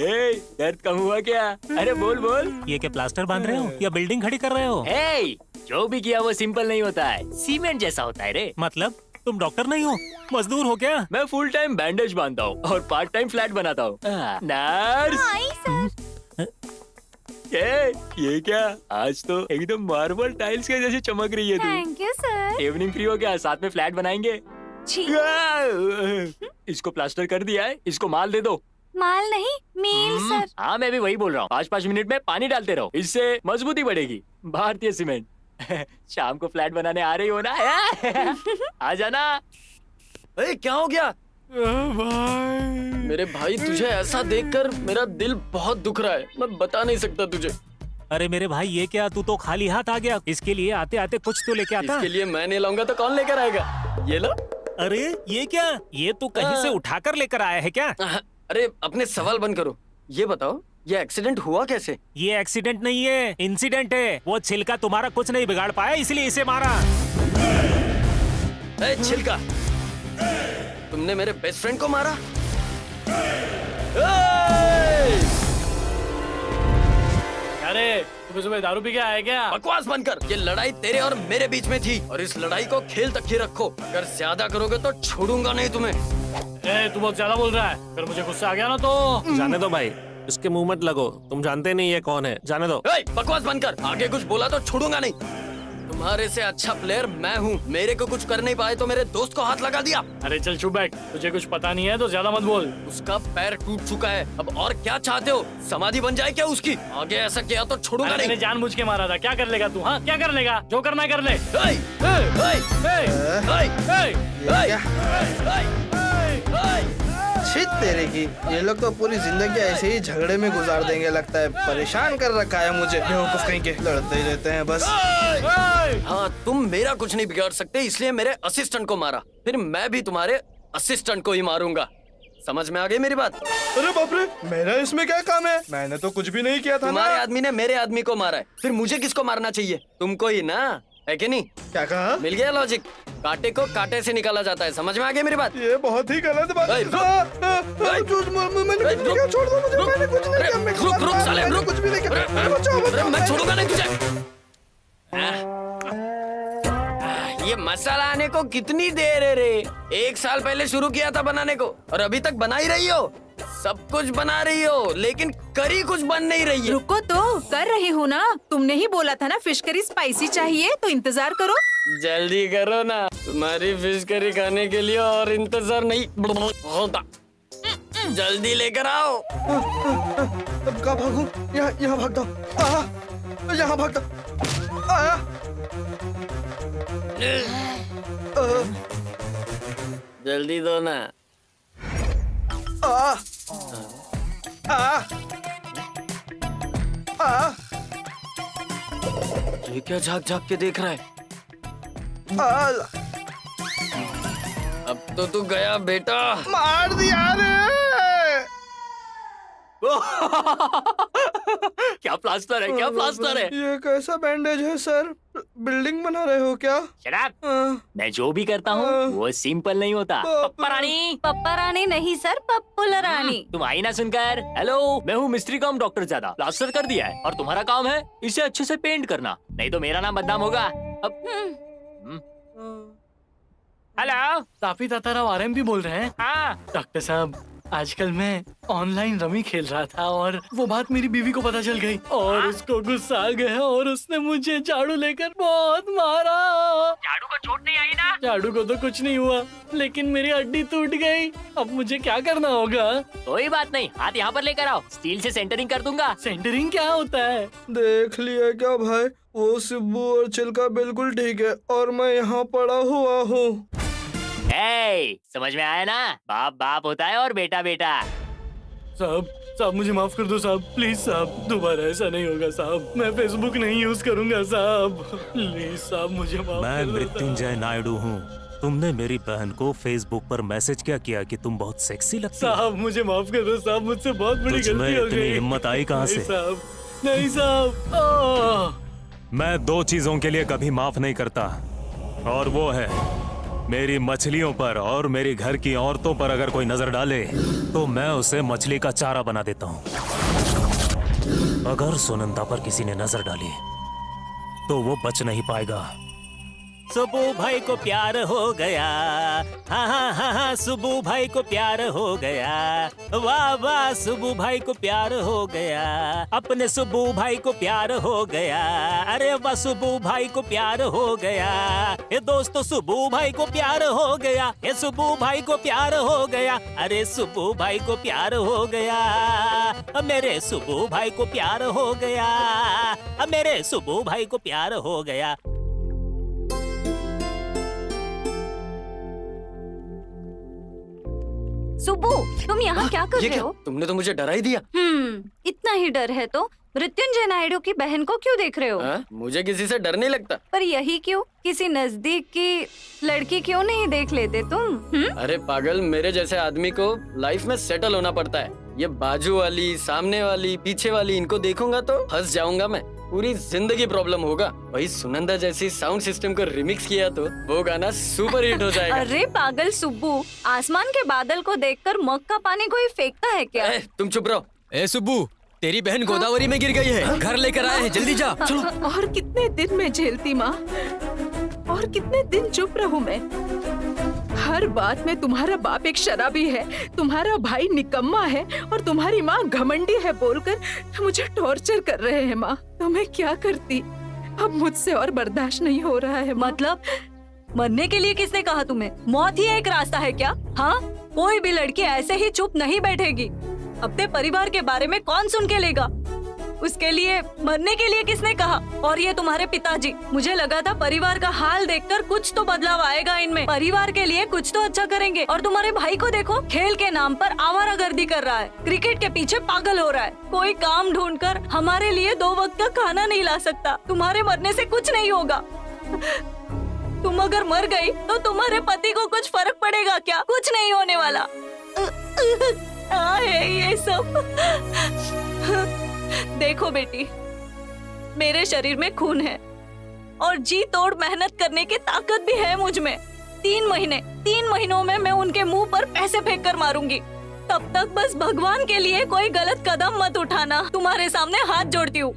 ए दर्द कम हुआ क्या? अरे बोल बोल। ये क्या प्लास्टर बांध रहे हो या बिल्डिंग खड़ी कर रहे हो? ए जो भी किया वो सिंपल नहीं होता है, सीमेंट जैसा होता है रे। मतलब तुम डॉक्टर नहीं हो, मजदूर हो क्या? मैं फुल टाइम बैंडेज बांधता हूँ और पार्ट टाइम फ्लैट बनाता हूँ। नर्स ये क्या, आज तो एकदम मार्बल टाइल्स के जैसे चमक रही है तू। Thank you sir. Evening free हो क्या? साथ में फ्लैट बनाएंगे। इसको प्लास्टर कर दिया है, इसको माल दे दो। माल नहीं मील सर। हाँ मैं भी वही बोल रहा हूँ, 5-5 मिनट में पानी डालते रहो, इससे मजबूती बढ़ेगी। भारतीय सीमेंट। शाम को फ्लैट बनाने आ रही हो ना? आ जाना। क्या हो गया? मेरे भाई तुझे ऐसा देखकर मेरा दिल बहुत दुख रहा है, मैं बता नहीं सकता तुझे। अरे मेरे भाई ये क्या, तू तो खाली हाथ आ गया। इसके लिए आते आते कुछ तो लेके आता। इसके लिए मैं नहीं लाऊंगा तो कौन लेकर आएगा? ये लो। अरे ये क्या, ये तू कहीं से उठाकर लेकर आया है क्या? अरे अपने सवाल बंद करो, ये बताओ ये एक्सीडेंट हुआ कैसे? ये एक्सीडेंट नहीं है, इंसिडेंट है। वो छिलका तुम्हारा कुछ नहीं बिगाड़ पाया इसलिए इसे मारा। छिलका, तुमने मेरे बेस्ट फ्रेंड को मारा? अरे सुबह सुबह दारू पी के आया क्या? बकवास बंद कर। ये लड़ाई तेरे और मेरे बीच में थी और इस लड़ाई को खेल तक ही रखो। अगर ज्यादा करोगे तो छोड़ूंगा नहीं तुम्हें। तू बहुत ज्यादा बोल रहा है, अगर मुझे गुस्सा आ गया ना तो। जाने दो भाई, इसके मुंह मत लगो, तुम जानते नहीं ये कौन है, जाने दो। बकवास बंद कर, आगे कुछ बोला तो छोड़ूंगा नहीं। तुम्हारे से अच्छा प्लेयर मैं हूँ, मेरे को कुछ कर नहीं पाए तो मेरे दोस्त को हाथ लगा दिया। अरे चल चुप बैठ, तुझे कुछ पता नहीं है तो ज्यादा मत बोल। उसका पैर टूट चुका है, अब और क्या चाहते हो? समाधि बन जाए क्या उसकी? आगे ऐसा किया तो छोड़ूंगा नहीं। मैंने जानबूझ के मारा था, क्या कर लेगा तू? हाँ क्या कर लेगा? जो करना है कर ले। छित तेरे की, ये लोग तो पूरी जिंदगी ऐसे ही झगड़े में गुजार देंगे लगता है। परेशान कर रखा है मुझे, बेवकूफ कहीं के, लड़ते ही रहते हैं बस। हाँ तुम मेरा कुछ नहीं बिगाड़ सकते, इसलिए मेरे असिस्टेंट को मारा, फिर मैं भी तुम्हारे असिस्टेंट को ही मारूंगा। समझ में आ गई मेरी बात? अरे बाप रे, मेरा इसमें क्या काम है? मैंने तो कुछ भी नहीं किया था। तुम्हारे आदमी ने मेरे आदमी को मारा है, फिर मुझे किसको मारना चाहिए? तुमको ही ना, है कि नहीं? क्या कहा? मिल गया लॉजिक, कांटे को कांटे से निकाला जाता है। समझ में आ गई मेरी बात? ये बहुत ही गलत बात है। रुक साले, रुक। भी लेके बचाओ बचाओ। मैं छोड़ूंगा नहीं तुझे। ये मसाला आने को कितनी देर है रे? 1 साल पहले शुरू किया था बनाने को और अभी तक बना ही रही हो। सब कुछ बना रही हो लेकिन करी कुछ बन नहीं रही है। रुको तो, कर रही हूँ ना। तुमने ही बोला था ना फिश करी स्पाइसी चाहिए, तो इंतजार करो। जल्दी करो ना, तुम्हारी फिश करी खाने के लिए और इंतजार नहीं होता। जल्दी लेकर आओ। अब कहाँ भागूं? यहाँ भागता हूँ। यहाँ भागता। जल्दी दो ना। ये क्या झाँक झाँक के देख रहा है? अब तो तू गया बेटा। मार दिया रे। क्या प्लास्टर है, क्या प्लास्टर है? ये कैसा बैंडेज है सर? बिल्डिंग बना रहे हो क्या? शराब। मैं जो भी करता हूँ वो सिंपल नहीं होता। पप्पा रानी। पप्पा रानी नहीं सर, पप्पुला रानी। तुम आई ना सुनकर। हेलो, मैं हूँ मिस्त्री कम डॉक्टर ज्यादा। प्लास्टर कर दिया है और तुम्हारा काम है इसे अच्छे से पेंट करना, नहीं तो मेरा नाम बदनाम होगा। अब हेलो, तापी ताताराव आरएम भी बोल रहे हैं। हाँ डॉक्टर साहब, आजकल मैं ऑनलाइन रमी खेल रहा था और वो बात मेरी बीवी को पता चल गई और उसको गुस्सा आ गया और उसने मुझे झाड़ू लेकर बहुत मारा। झाड़ू को चोट नहीं आई ना? झाड़ू को तो कुछ नहीं हुआ लेकिन मेरी हड्डी टूट गई। अब मुझे क्या करना होगा? कोई बात नहीं, हाथ यहाँ पर लेकर आओ, स्टील से सेंटरिंग कर दूंगा। सेंटरिंग क्या होता है? देख लिया क्या भाई? वो सिब्बू और चिल्का बिल्कुल ठीक है और मैं यहाँ पड़ा हुआ हूँ। समझ में आया ना? बाप बाप होता है और बेटा बेटा। साहब मुझे माफ कर दो साहब, प्लीज साहब, दोबारा ऐसा नहीं होगा साहब। मैं फेसबुक नहीं यूज करूंगा साहब, प्लीज साहब मुझे माफ कर दो। मैं मृत्युंजय नायडू हूँ। तुमने मेरी बहन को फेसबुक पर मैसेज क्या किया कि तुम बहुत सेक्सी लगती हो? साहब मुझे माफ कर दो साहब, मुझसे बहुत बड़ी गलती हो गई। हिम्मत आई कहाँ से? नहीं साहब। मैं 2 चीजों के लिए कभी माफ नहीं करता और वो है मेरी मछलियों पर और मेरी घर की औरतों पर अगर कोई नजर डाले तो मैं उसे मछली का चारा बना देता हूँ। अगर सुनंदा पर किसी ने नजर डाली तो वो बच नहीं पाएगा। सुबू भाई को प्यार हो गया, हाँ हाँ हाँ हाँ, सुबू भाई को प्यार हो गया, वाह वाह, सुबू भाई को प्यार हो गया, अपने सुबू भाई को प्यार हो गया, अरे वाह सुबू भाई को प्यार हो गया, ये दोस्तों सुबू भाई को प्यार हो गया, ये सुबू भाई को प्यार हो गया, अरे सुबू भाई को प्यार हो गया, मेरे सुबू भाई को प्यार हो गया, मेरे सुबू भाई को प्यार हो गया। सुब्बू, तुम यहाँ क्या कर रहे हो? तुमने तो मुझे डरा ही दिया। इतना ही डर है तो मृत्युंजय नायडू की बहन को क्यों देख रहे हो? मुझे किसी से डर नहीं लगता। पर यही क्यों? किसी नजदीक की लड़की क्यों नहीं देख लेते तुम? अरे पागल, मेरे जैसे आदमी को लाइफ में सेटल होना पड़ता है। ये बाजू वाली, सामने वाली, पीछे वाली, इनको देखूंगा तो फंस जाऊंगा मैं, पूरी जिंदगी प्रॉब्लम होगा। वही सुनंदा जैसी साउंड सिस्टम को रिमिक्स किया तो वो गाना सुपर हिट हो जाएगा। अरे पागल सुब्बू, आसमान के बादल को देखकर मग का पानी कोई फेंकता है क्या? तुम चुप रहो। ए सुब्बू, तेरी बहन गोदावरी में गिर गई है, घर लेकर आए हैं, जल्दी जा। चलो। और कितने दिन मैं झेलती माँ, और कितने दिन चुप रहूं मैं? हर बात में तुम्हारा बाप एक शराबी है, तुम्हारा भाई निकम्मा है और तुम्हारी माँ घमंडी है बोलकर मुझे टॉर्चर कर रहे हैं। माँ तो मैं क्या करती? अब मुझसे और बर्दाश्त नहीं हो रहा है। मतलब मरने के लिए किसने कहा तुम्हें? मौत ही एक रास्ता है क्या? हाँ, कोई भी लड़की ऐसे ही चुप नहीं बैठेगी। अपने परिवार के बारे में कौन सुन के लेगा? उसके लिए मरने के लिए किसने कहा? और ये तुम्हारे पिताजी, मुझे लगा था परिवार का हाल देखकर कुछ तो बदलाव आएगा इनमें, परिवार के लिए कुछ तो अच्छा करेंगे। और तुम्हारे भाई को देखो, खेल के नाम पर आवारागर्दी कर रहा है, क्रिकेट के पीछे पागल हो रहा है, कोई काम ढूंढकर हमारे लिए 2 वक्त का खाना नहीं ला सकता। तुम्हारे मरने से कुछ नहीं होगा। तुम अगर मर गई तो तुम्हारे पति को कुछ फर्क पड़ेगा क्या? कुछ नहीं होने वाला। ये सब देखो बेटी, मेरे शरीर में खून है और जी तोड़ मेहनत करने की ताकत भी है मुझ में। 3 महीनों में मैं उनके मुंह पर पैसे फेंक कर मारूंगी। तब तक बस भगवान के लिए कोई गलत कदम मत उठाना। तुम्हारे सामने हाथ जोड़ती हूँ।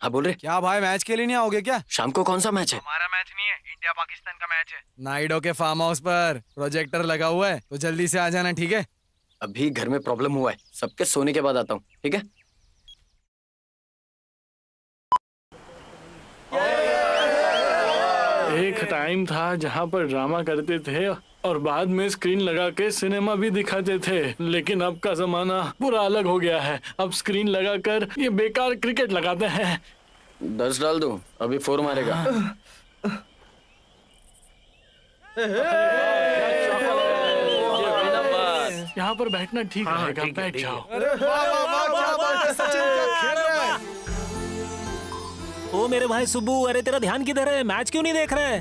हाँ बोल रहे। क्या भाई मैच के लिए नहीं आओगे क्या? शाम को कौन सा मैच है? हमारा मैच नहीं है, इंडिया पाकिस्तान का मैच है। नाइडो के फार्म हाउस पर प्रोजेक्टर लगा हुआ है, तो जल्दी से आ जाना, ठीक है? अभी घर में प्रॉब्लम हुआ है, सबके सोने के बाद आता हूँ, ठीक है? एक टाइम था जहाँ पर ड्रामा करते थे और बाद में स्क्रीन लगा के सिनेमा भी दिखाते थे, लेकिन अब का जमाना पूरा अलग हो गया है। अब स्क्रीन लगाकर ये बेकार क्रिकेट लगाते हैं। 10 डाल दूं, अभी 4 मारेगा। यहाँ पर बैठना ठीक रहेगा, बैठ जाओ। ओ मेरे भाई सुब्बू, अरे तेरा ध्यान किधर है? मैच क्यों नहीं देख रहे?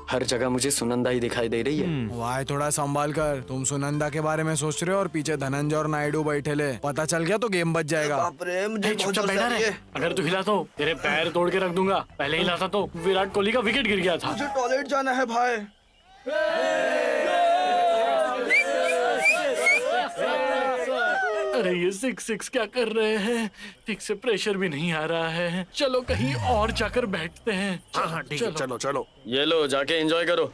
हर जगह मुझे सुनंदा ही दिखाई दे रही है। भाई थोड़ा संभाल कर, तुम सुनंदा के बारे में सोच रहे हो और पीछे धनंजय और नायडू बैठे ले। पता चल गया तो गेम बच जाएगा। चुपचाप बैठा रहे। अगर तू हिला तो तेरे पैर तोड़ के रख दूंगा। पहले हिला था तो विराट कोहली का विकेट गिर गया था। मुझे टॉयलेट जाना है भाई। अरे ये 6 क्या कर रहे हैं? ठीक से प्रेशर भी नहीं आ रहा है। चलो कहीं और जाकर बैठते हैं। हाँ ठीक है, चलो चलो। ये लो, जाके एंजॉय करो।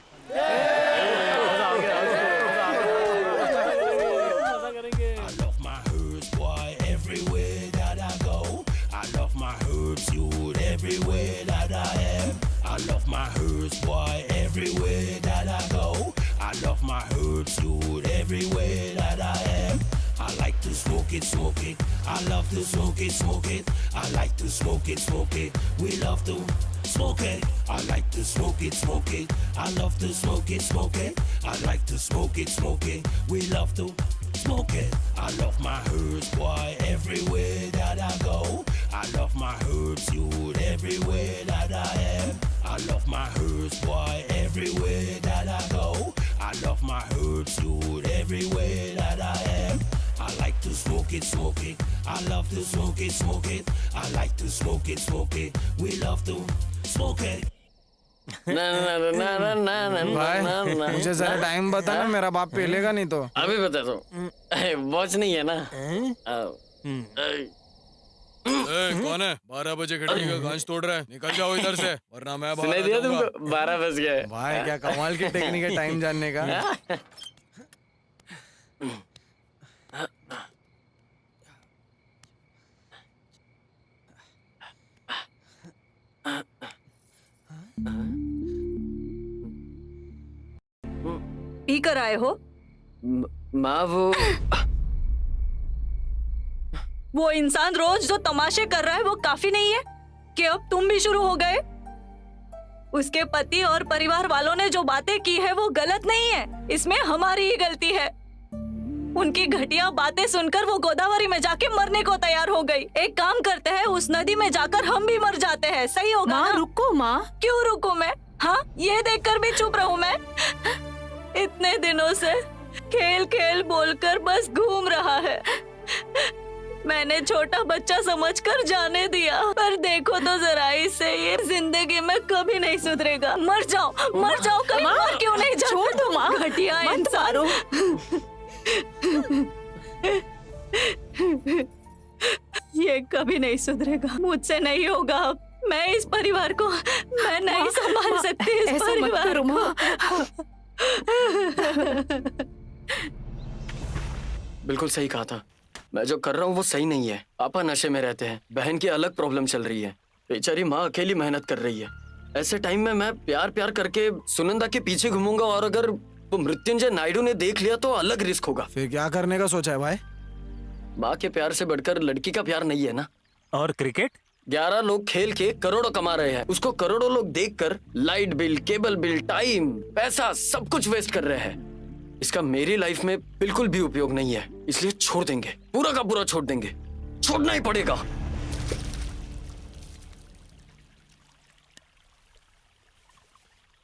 I like to smoke it, smoke it. I love to smoke it, smoke it. I like to smoke it, smoke it. We love to smoke it. I like to smoke it, smoke it. I love to smoke it, smoke it. I like to smoke it, smoke it. We love to smoke it. I love my herbs, boy, everywhere that I go. I love my herbs, youth, everywhere that I am. I love my herbs, boy, everywhere that I go. I love my herbs, youth, everywhere that I am. I like to smoke it, smoke it. I love to smoke it, smoke it. I like to smoke it, smoke it. We love to smoke it. भाई मुझे जरा time बता ना, मेरा बाप पेलेगा नहीं तो। अभी बता दो। वॉच नहीं है ना? कौन है? 12 बजे खिड़की का कांच तोड़ रहा है, निकल जाओ इधर से, वरना मैं बाहर सुनाई दिया तुमको? 12 बज गए। भाई क्या कमाल की टेक्निक है टाइम जानने का। पी कर आए हो? माँ वो इंसान रोज जो तमाशे कर रहा है वो काफी नहीं है कि अब तुम भी शुरू हो गए? उसके पति और परिवार वालों ने जो बातें की है वो गलत नहीं है, इसमें हमारी ही गलती है। उनकी घटिया बातें सुनकर वो गोदावरी में जाके मरने को तैयार हो गई। एक काम करते हैं, उस नदी में जाकर हम भी मर जाते हैं, सही होगा ना? रुको माँ। क्यों रुको मैं? हाँ, ये देखकर भी चुप रहूं मैं? इतने दिनों से खेल खेल बोलकर बस घूम रहा है। मैंने छोटा बच्चा समझकर जाने दिया, पर देखो तो जरा इसे, ये जिंदगी में कभी नहीं सुधरेगा। मर जाओ, कहीं मर क्यों नहीं जाता? छोड़ दो माँ, घटिया इंसान। ये कभी नहीं सुधरेगा, मुझसे नहीं होगा। मैं इस परिवार को मैं नहीं संभाल सकती। इस परिवार को। बिल्कुल सही कहा था। मैं जो कर रहा हूँ वो सही नहीं है। पापा नशे में रहते हैं, बहन की अलग प्रॉब्लम चल रही है, बेचारी माँ अकेली मेहनत कर रही है। ऐसे टाइम में मैं प्यार प्यार करके सुनंदा के पीछे घूमूंगा और अगर वो मृत्युंजय नायडू ने देख लिया तो अलग रिस्क होगा। फिर क्या करने का सोचा है भाई? माँ के प्यार से बढ़कर लड़की का प्यार नहीं है ना। और क्रिकेट? 11 लोग खेल के करोड़ों कमा रहे हैं, उसको करोड़ों लोग देखकर light bill, cable bill, time, पैसा सब कुछ वेस्ट कर रहे हैं। इसका मेरी लाइफ में बिल्कुल भी उपयोग नहीं है, इसलिए छोड़ देंगे, पूरा का पूरा छोड़ देंगे, छोड़ना ही पड़ेगा।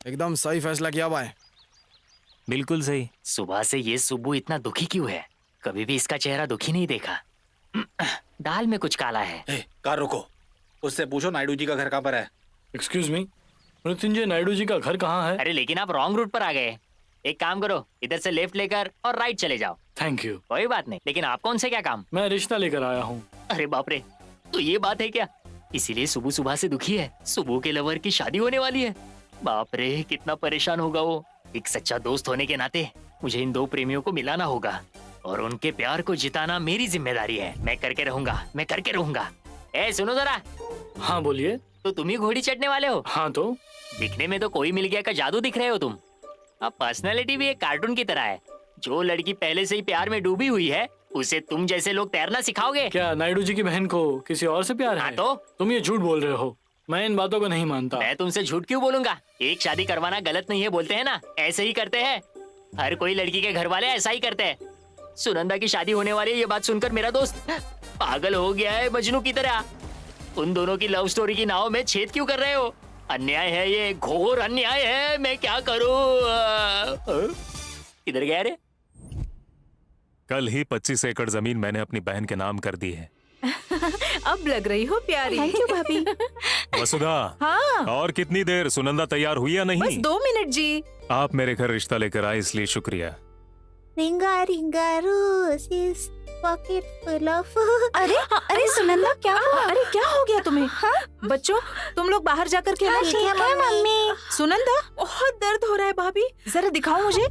एकदम सही फैसला किया भाई। बिल्कुल सही। सुबह से ये सुब्बू इतना दुखी क्यों है? कभी भी इसका चेहरा दुखी नहीं देखा। दाल में कुछ काला है। कार रोको, उससे पूछो नायडू जी का घर कहाँ पर है। एक्सक्यूज मी, मृत्युंजय नायडू जी का घर कहाँ है? अरे लेकिन आप रॉन्ग रूट पर आ गए। एक काम करो, इधर से लेफ्ट लेकर और राइट चले जाओ। Thank you. कोई बात नहीं, लेकिन आपको उनसे क्या काम? मैं रिश्ता लेकर आया हूँ। अरे बाप रे, तो ये बात है क्या? इसीलिए सुबह सुबह से दुखी है। सुबह के लवर की शादी होने वाली है। बाप रे, कितना परेशान होगा वो। एक सच्चा दोस्त होने के नाते मुझे इन दो प्रेमियों को मिलाना होगा और उनके प्यार को जिताना मेरी जिम्मेदारी है। मैं करके रहूंगा। ए सुनो जरा। हाँ बोलिए। तो तुम ही घोड़ी चढ़ने वाले हो? हाँ तो दिखने में तो कोई मिल गया का जादू दिख रहे हो तुम। अब पर्सनैलिटी भी एक कार्टून की तरह है। जो लड़की पहले से ही प्यार में डूबी हुई है उसे तुम जैसे लोग तैरना सिखाओगे? क्या नायडू जी की बहन को किसी और से प्यार है? हाँ तो तुम ये झूठ बोल रहे हो। मैं इन बातों को नहीं मानता। मैं तुमसे झूठ क्यों बोलूंगा? एक शादी करवाना गलत नहीं है बोलते हैं ना, ऐसे ही करते हैं। हर कोई लड़की के घर वाले ऐसा ही करते हैं। सुनंदा की शादी होने वाली है, ये बात सुनकर मेरा दोस्त पागल हो गया है मजनू की तरह। उन दोनों की लव स्टोरी की नाव में छेद क्यों कर रहे हो? अन्याय है ये, घोर अन्याय है। मैं क्या करूं? किधर गया रे? कल ही 25 एकड़ जमीन मैंने अपनी बहन के नाम कर दी है। अब लग रही हो प्यारी। थैंक यू भाभी। वसुधा, हाँ और कितनी देर? सुनंदा तैयार हुई या बस नहीं? 2 मिनट जी। आप मेरे घर रिश्ता लेकर आए इसलिए शुक्रिया। रिंगा रिंगा रोजेस पॉकेट फुल ऑफ। अरे सुनंदा क्या हुआ? अरे क्या हो गया तुम्हें? बच्चों तुम लोग बाहर जाकर खेलो। ठीक है मम्मी। सुनंदा बहुत दर्द हो रहा है भाभी, जरा दिखाओ मुझे।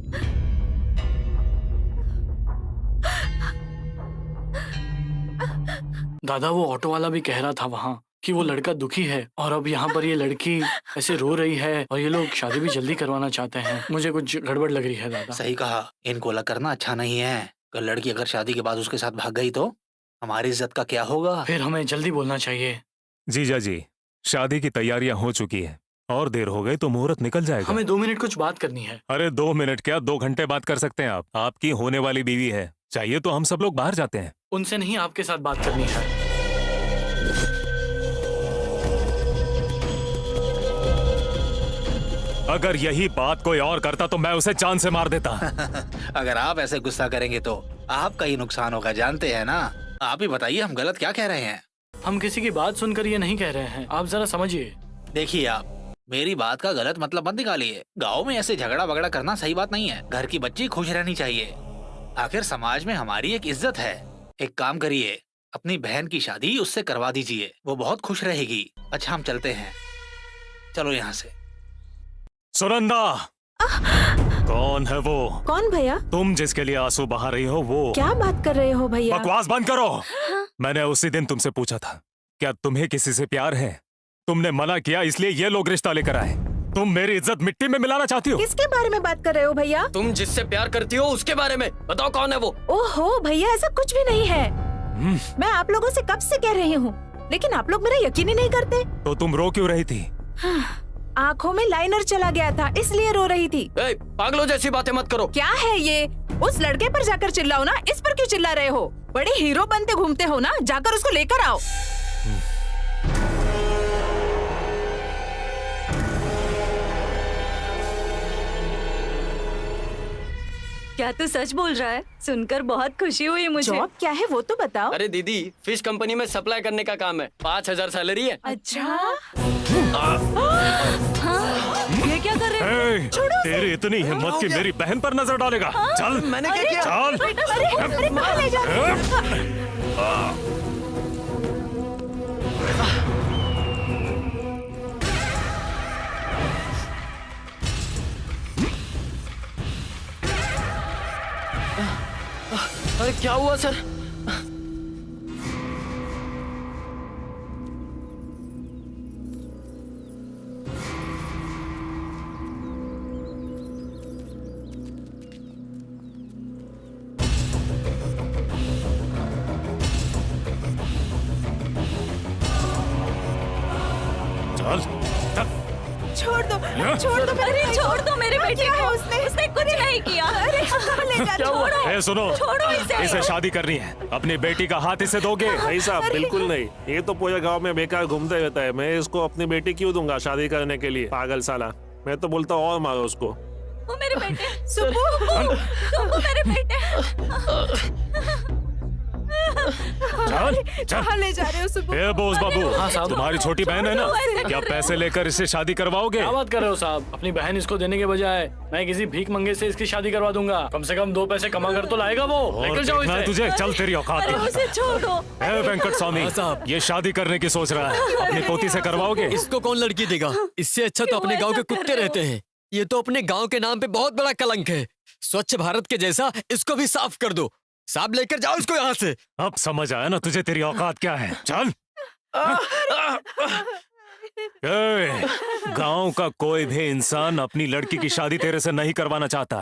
दादा वो ऑटो वाला भी कह रहा था वहाँ कि वो लड़का दुखी है और अब यहाँ पर ये लड़की ऐसे रो रही है और ये लोग शादी भी जल्दी करवाना चाहते हैं। मुझे कुछ गड़बड़ लग रही है दादा। सही कहा, इनको अलग करना अच्छा नहीं है। कल लड़की अगर शादी के बाद उसके साथ भाग गई तो हमारी इज्जत का क्या होगा? फिर हमें जल्दी बोलना चाहिए। जीजा जी, शादी की तैयारियां हो चुकी है और देर हो गई तो मुहूर्त निकल जाएगा। हमें 2 मिनट कुछ बात करनी है। अरे 2 मिनट क्या, 2 घंटे बात कर सकते हैं आप। आपकी होने वाली बीवी है, चाहिए तो हम सब लोग बाहर जाते हैं। उनसे नहीं, आपके साथ बात करनी है। अगर यही बात कोई और करता तो मैं उसे जान से मार देता। अगर आप ऐसे गुस्सा करेंगे तो आपका ही नुकसान होगा, जानते हैं ना। आप ही बताइए हम गलत क्या कह रहे हैं? हम किसी की बात सुनकर ये नहीं कह रहे हैं, आप जरा समझिए। देखिए आप मेरी बात का गलत मतलब मत निकालिए। गाँव में ऐसे झगड़ा वगड़ा करना सही बात नहीं है। घर की बच्ची खुश रहनी चाहिए। आखिर समाज में हमारी एक इज्जत है। एक काम करिए, अपनी बहन की शादी उससे करवा दीजिए, वो बहुत खुश रहेगी। अच्छा हम चलते हैं, चलो यहाँ से। सुनंदा, कौन है वो? कौन भैया? तुम जिसके लिए आंसू बहा रही हो वो। क्या बात कर रहे हो भैया? बकवास बंद करो। मैंने उसी दिन तुमसे पूछा था क्या तुम्हें किसी से प्यार है? तुमने मना किया, इसलिए ये लोग रिश्ता लेकर आए। तुम मेरी इज्जत मिट्टी में मिलाना चाहती हो? किसके बारे में बात कर रहे हो भैया? तुम जिससे प्यार करती हो उसके बारे में। बताओ कौन है वो? ओहो भैया, ऐसा कुछ भी नहीं है। मैं आप लोगों से कब से कह रही हूँ, लेकिन आप लोग मेरा यकीन ही नहीं करते। तो तुम रो क्यों रही थी? आँखों में लाइनर चला गया था, इसलिए रो रही थी। पागलों जैसी बातें मत करो। क्या है ये? उस लड़के पर जाकर चिल्लाओ ना, इस पर क्यों चिल्ला रहे हो? बड़े हीरो बनते घूमते हो ना, जाकर उसको लेकर आओ। क्या तू सच बोल रहा है? सुनकर बहुत खुशी हुई मुझे। जॉब क्या है वो तो बताओ। अरे दीदी, फिश कंपनी में सप्लाई करने का काम है। 5000 सैलरी है। अच्छा ये क्या कर रहे हो? तेरी इतनी हिम्मत कि मेरी बहन पर नजर डालेगा? चल, मैंने क्या किया? चल। अरे कहाँ ले जा रहे हो? अरे क्या हुआ सर? छोड़ दो, छोड़ दो। अरे छोड़ दो मेरे बेटे को। उसने कुछ नहीं किया। अरे ले जा, छोड़ो। ए, सुनो, छोड़ो इसे शादी करनी है। अपनी बेटी का हाथ इसे दोगे? नहीं साहब, बिल्कुल नहीं। ये तो पूरे गांव में बेकार घूमते रहता है। मैं इसको अपनी बेटी क्यों दूंगा शादी करने के लिए? पागल साला। मैं तो बोलता हूँ और मारो उसको। वो मेरे बेटे। सुबह मेरे बेटे। चल चल। कहाँ ले जा रहे हो सुबह? ए बोस बाबू, हाँ साहब। तुम्हारी छोटी बहन है ना, क्या पैसे लेकर इससे शादी करवाओगे? क्या बात कर रहे हो साहब? अपनी बहन इसको देने के बजाय मैं किसी भीख मंगे से इसकी शादी करवा दूंगा। कम से कम 2 पैसे कमा कर तो लाएगा वो। और निकल जाओ देखना है इससे। तुझे, चल तेरी औकात अरे दिखाता उसे छोड़ो। हूं। ए वेंकट स्वामी, ये शादी करने की सोच रहा है, अपनी पोती से करवाओगे? इसको कौन लड़की देगा? इससे अच्छा तो क्यों अपने गांव ऐसा के कर कुत्ते रहे हो? रहते हैं। ये तो अपने गांव के नाम पे बहुत बड़ा कलंक है। स्वच्छ भारत के जैसा इसको भी साफ कर दो। साफ लेकर जाओ इसको यहाँ से। अब समझ आया ना तुझे तेरी औकात क्या है? चल। ए, गांव का कोई भी इंसान अपनी लड़की की शादी तेरे से नहीं करवाना चाहता।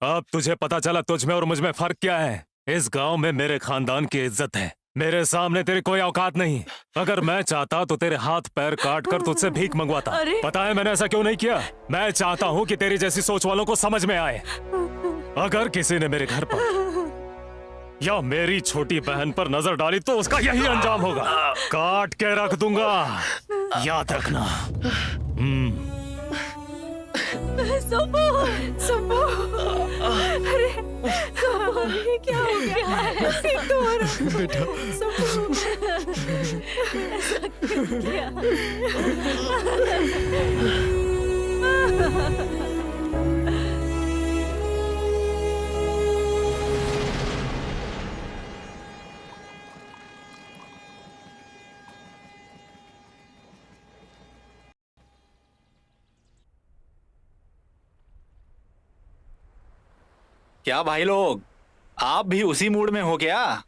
अब तुझे पता चला तुझ में और मुझ में फर्क क्या है। इस गांव में मेरे खानदान की इज्जत है, मेरे सामने तेरी कोई औकात नहीं। अगर मैं चाहता तो तेरे हाथ पैर काट कर तुझसे भीख मंगवाता। अरे? पता है मैंने ऐसा क्यों नहीं किया? मैं चाहता हूँ कि तेरी जैसी सोच वालों को समझ में आए। अगर किसी ने मेरे घर पर या मेरी छोटी बहन पर नजर डाली तो उसका यही अंजाम होगा। काट के रख दूंगा, याद रखना। सुबह अरे ये क्या हो गया है? सिद्धू और बेटा ऐसा क्यों किया? क्या भाई लोग, आप भी उसी मूड में हो क्या?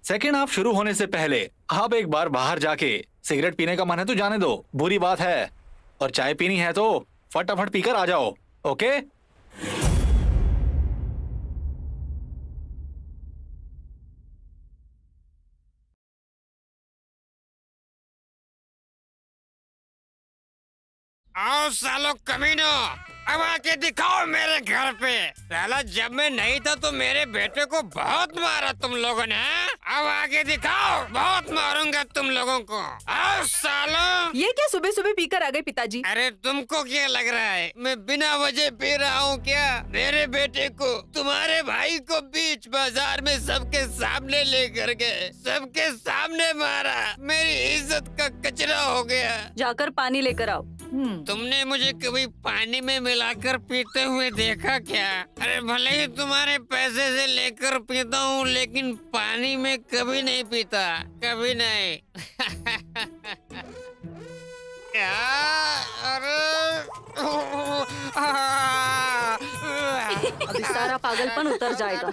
सेकंड हाफ शुरू होने से पहले आप एक बार बाहर जाके सिगरेट पीने का मन है तो जाने दो, बुरी बात है। और चाय पीनी है तो फटाफट पीकर आ जाओ, ओके? आओ सालो कमीनो, अब आके दिखाओ मेरे घर पे। साला जब मैं नहीं था तो मेरे बेटे को बहुत मारा तुम लोगों ने। अब आके दिखाओ, बहुत मारूंगा तुम लोगों को। आओ सालो। ये क्या सुबह सुबह पीकर आ गए पिताजी? अरे तुमको क्या लग रहा है मैं बिना वजह पी रहा हूँ क्या? मेरे बेटे को, तुम्हारे भाई को बीच बाजार में सबके सामने लेकर गए, सबके सामने मारा, मेरी इज्जत का कचरा हो गया। जाकर पानी लेकर आओ। तुमने मुझे कभी पानी में मिलाकर पीते हुए देखा क्या? अरे भले ही तुम्हारे पैसे से लेकर पीता हूँ लेकिन पानी में कभी नहीं पीता, कभी नहीं। क्या? अरे अभी सारा पागलपन उतर जाएगा।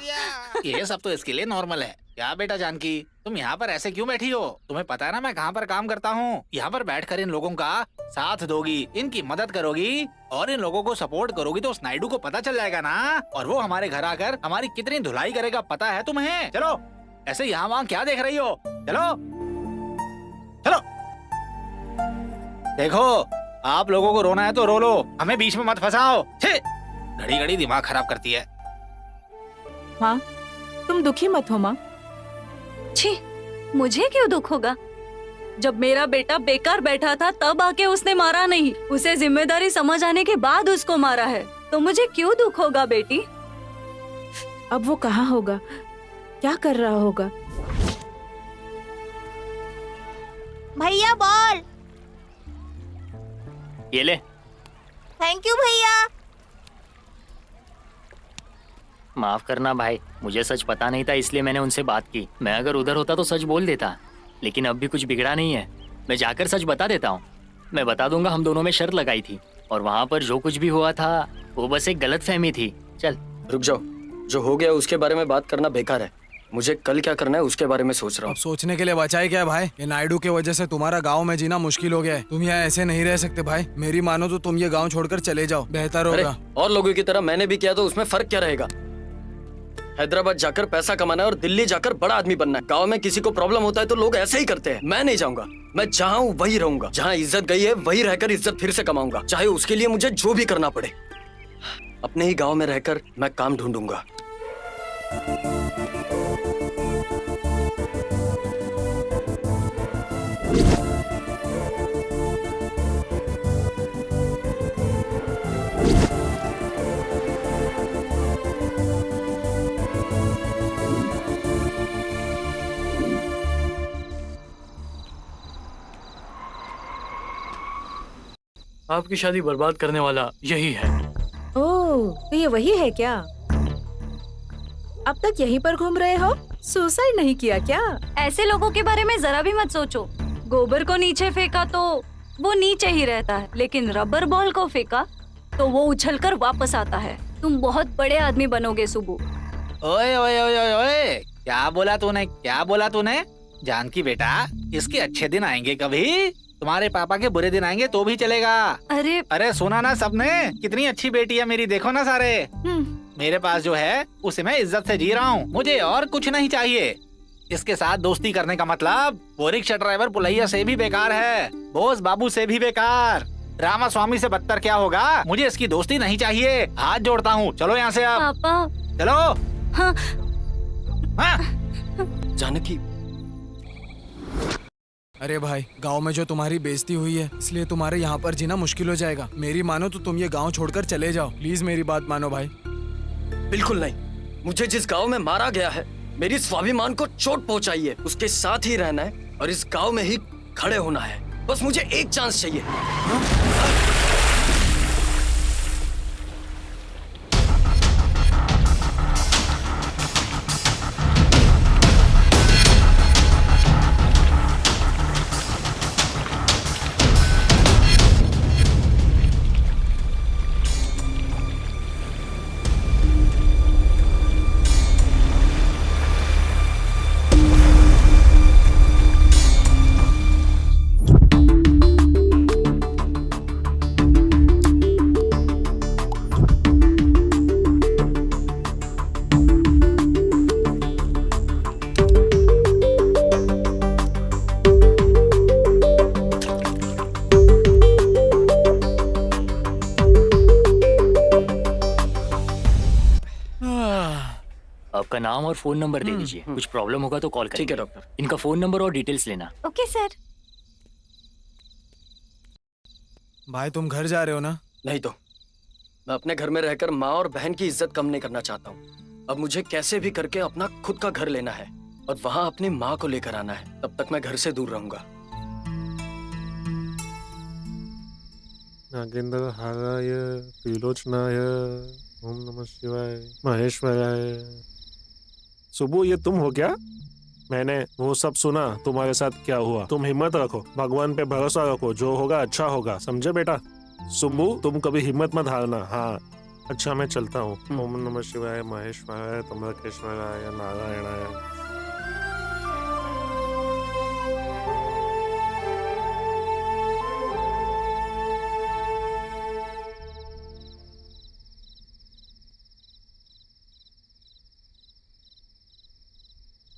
ये सब तो इसके लिए नॉर्मल है। क्या बेटा जानकी, तुम यहाँ पर ऐसे क्यों बैठी हो? तुम्हें पता है ना मैं कहाँ पर काम करता हूँ। यहाँ पर बैठकर इन लोगों का साथ दोगी, इनकी मदद करोगी और इन लोगों को सपोर्ट करोगी तो उस नायडू को पता चल जाएगा ना, और वो हमारे घर आकर हमारी कितनी धुलाई करेगा पता है तुम्हें। चलो, ऐसे यहाँ वहाँ क्या देख रही हो? चलो चलो। देखो, आप लोगों को रोना है तो रो लो, हमें बीच में मत फंसाओ। घड़ी घड़ी दिमाग खराब करती है। माँ, तुम दुखी मत हो माँ। छी, मुझे क्यों दुख होगा? जब मेरा बेटा बेकार बैठा था तब आके उसने मारा नहीं, उसे जिम्मेदारी समझ आने के बाद उसको मारा है, तो मुझे क्यों दुख होगा बेटी? अब वो कहाँ होगा, क्या कर रहा होगा? भैया बॉल। ये ले। थैंक यू भैया। माफ करना भाई, मुझे सच पता नहीं था इसलिए मैंने उनसे बात की। मैं अगर उधर होता तो सच बोल देता, लेकिन अब भी कुछ बिगड़ा नहीं है। मैं जाकर सच बता देता हूँ। मैं बता दूंगा हम दोनों में शर्त लगाई थी और वहाँ पर जो कुछ भी हुआ था वो बस एक गलतफहमी थी। चल रुक जाओ, जो हो गया उसके बारे में बात करना बेकार है। मुझे कल क्या करना है उसके बारे में सोच रहा हूँ। अब सोचने के लिए बचा है क्या भाई? ये नायडू की वजह से तुम्हारा गांव में जीना मुश्किल हो गया है। तुम यहाँ ऐसे नहीं रह सकते भाई। मेरी मानो तो तुम ये गांव छोड़कर चले जाओ, बेहतर होगा। और लोगों की तरह मैंने भी किया तो उसमें फर्क क्या रहेगा? हैदराबाद जाकर पैसा कमाना है और दिल्ली जाकर बड़ा आदमी बनना है। गांव में किसी को प्रॉब्लम होता है तो लोग ऐसे ही करते हैं। मैं नहीं जाऊंगा, मैं जहाँ हूँ वही रहूंगा। जहाँ इज्जत गई है वही रहकर इज्जत फिर से कमाऊंगा, चाहे उसके लिए मुझे जो भी करना पड़े। अपने ही गांव में रहकर मैं काम ढूंढूंगा। आपकी शादी बर्बाद करने वाला यही है। ओह, तो ये वही है क्या? अब तक यहीं पर घूम रहे हो? सुसाइड नहीं किया क्या? ऐसे लोगों के बारे में जरा भी मत सोचो। गोबर को नीचे फेंका तो वो नीचे ही रहता है, लेकिन रबर बॉल को फेंका तो वो उछलकर वापस आता है। तुम बहुत बड़े आदमी बनोगे सुबू। ओए ओए ओए ओए ओए, क्या बोला तूने, क्या बोला तूने? जानकी बेटा, इसके अच्छे दिन आएंगे कभी, तुम्हारे पापा के बुरे दिन आएंगे तो भी चलेगा। अरे सुना ना सबने, कितनी अच्छी बेटी है मेरी, देखो ना सारे। मेरे पास जो है उसे मैं इज्जत से जी रहा हूँ, मुझे और कुछ नहीं चाहिए। इसके साथ दोस्ती करने का मतलब वो रिक्शा ड्राइवर पुलैया से भी बेकार है, बोस बाबू से भी बेकार, रामा स्वामी से बदतर क्या होगा। मुझे इसकी दोस्ती नहीं चाहिए, हाथ जोड़ता हूँ, चलो यहाँ से आप। पापा। चलो। हाँ। जानकी, अरे भाई, गांव में जो तुम्हारी बेइज्जती हुई है इसलिए तुम्हारे यहाँ पर जीना मुश्किल हो जाएगा। मेरी मानो तो तुम ये गांव छोड़कर चले जाओ, प्लीज मेरी बात मानो भाई। बिल्कुल नहीं, मुझे जिस गांव में मारा गया है, मेरी स्वाभिमान को चोट पहुंचाई है, उसके साथ ही रहना है और इस गांव में ही खड़े होना है। बस मुझे एक चांस चाहिए। आपका नाम और फोन नंबर दे दीजिए, कुछ प्रॉब्लम होगा तो कॉल करेंगे। ठीक है डॉक्टर। इनका फोन नंबर और डिटेल्स लेना। Okay sir. भाई तुम घर जा रहे हो ना? नहीं तो मैं अपने घर में रहकर माँ और बहन की इज्जत कम नहीं करना चाहता हूँ। अब मुझे कैसे भी करके अपना खुद का घर लेना है और वहाँ अपनी माँ को लेकर आना है। तब तक मैं घर से दूर रहूंगा। नागेंद्र हाराय त्रिलोचनाय ओम नमः शिवाय महेश्वराय। सुबु, ये तुम हो क्या? मैंने वो सब सुना, तुम्हारे साथ क्या हुआ। तुम हिम्मत रखो, भगवान पे भरोसा रखो, जो होगा अच्छा होगा, समझे बेटा? सुबु, तुम कभी हिम्मत मत हारना। हाँ अच्छा, मैं चलता हूँ। ओम नमः शिवाय महेश्वराय त्र्यंबकेश्वराय नारायणाय।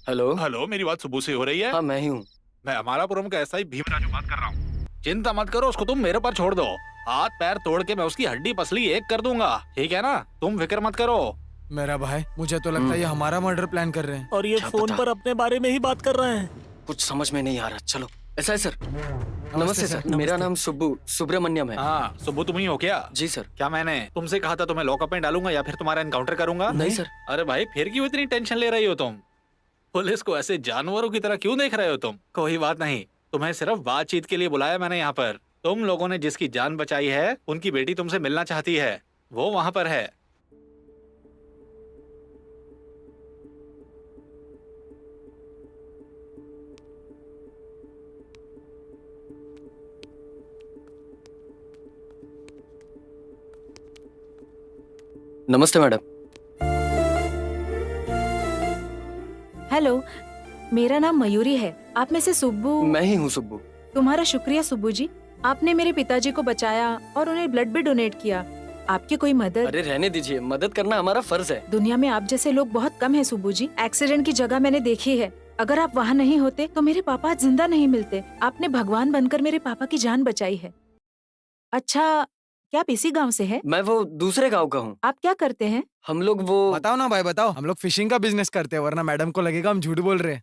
हेलो हेलो, मेरी बात सुबह से हो रही है? हाँ मैं ही हूँ। मैं अमरापुरम का एसआई भीमराजू बात कर रहा हूँ। चिंता मत करो, उसको तुम मेरे पर छोड़ दो। हाथ पैर तोड़ के मैं उसकी हड्डी पसली एक कर दूंगा, ठीक है ना? तुम फिक्र मत करो। मेरा भाई, मुझे तो लगता है ये हमारा मर्डर प्लान कर रहे हैं। और ये फोन पर अपने बारे में ही बात कर रहे हैं। कुछ समझ में नहीं आ रहा। चलो। SI sir. नमस्ते सर। मेरा नाम सुब्रमण्यम है। हाँ, सुब्बू तुम ही हो क्या? जी सर। क्या मैंने तुमसे कहा था तुम्हें लॉकअप में डालूंगा या फिर तुम्हारा एनकाउंटर करूंगा? नहीं सर। अरे भाई, फिर क्यों इतनी टेंशन ले रही हो तुम? पुलिस को ऐसे जानवरों की तरह क्यों देख रहे हो तुम? कोई बात नहीं, तुम्हें सिर्फ बातचीत के लिए बुलाया मैंने यहाँ पर। तुम लोगों ने जिसकी जान बचाई है, उनकी बेटी तुमसे मिलना चाहती है, वो वहाँ पर है। नमस्ते मैडम। हेलो, मेरा नाम मयूरी है। आप में से सुब्बू? मैं ही हूँ सुब्बू। तुम्हारा शुक्रिया सुब्बू जी, आपने मेरे पिताजी को बचाया और उन्हें ब्लड भी डोनेट किया। आपकी कोई मदद? अरे रहने दीजिए, मदद करना हमारा फर्ज है। दुनिया में आप जैसे लोग बहुत कम हैं सुब्बू जी। एक्सीडेंट की जगह मैंने देखी है। अगर आप वहाँ नहीं होते तो मेरे पापा आज जिंदा नहीं मिलते। आपने भगवान बनकर मेरे पापा की जान बचाई है। अच्छा, क्या आप इसी गाँव से है? मैं वो दूसरे गाँव का हूँ। आप क्या करते हैं? हम लोग वो। बताओ ना भाई बताओ। हम लोग फिशिंग का बिजनेस करते हैं, वरना मैडम को लगेगा हम झूठ बोल रहे हैं।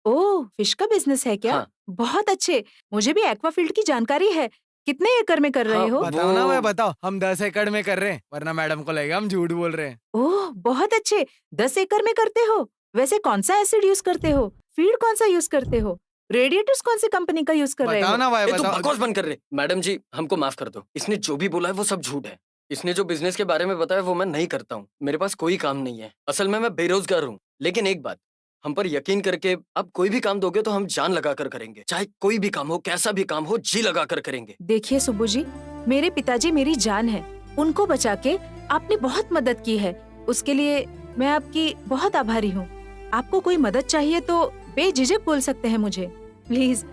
ओह, फिश का बिजनेस है क्या? हाँ। बहुत अच्छे। मुझे भी एक्वाफील्ड की जानकारी है। कितने एकड़ में कर रहे हो? बताओ ना भाई बताओ। हम 10 एकड़ में कर रहे हैं, वरना मैडम को लगेगा हम झूठ बोल रहे हैं। ओह, बहुत अच्छे। 10 एकड़ में करते हो? वैसे कौन सा एसिड यूज करते हो? फीड कौन सा यूज करते हो? रेडिएटर्स कौन सी कंपनी का यूज कर रहे बताओ हो? ना भाई, ए, तू बताओ। बकवास बंद कर रहे। मैडम जी हमको माफ कर दो, इसने जो भी बोला है वो सब झूठ है। इसने जो बिजनेस के बारे में बताया वो मैं नहीं करता हूँ। मेरे पास कोई काम नहीं है, असल में मैं बेरोजगार हूँ। लेकिन एक बात, हम पर यकीन करके आप कोई भी काम दोगे तो हम जान लगा कर करेंगे। चाहे कोई भी काम हो, कैसा भी काम हो, जी लगा कर करेंगे। देखिए सुब्बू जी, मेरे पिताजी मेरी जान है। उनको बचा के आपने बहुत मदद की है, उसके लिए मैं आपकी बहुत आभारी हूँ। आपको कोई मदद चाहिए तो बेझिझक बोल सकते हैं मुझे। प्लीज,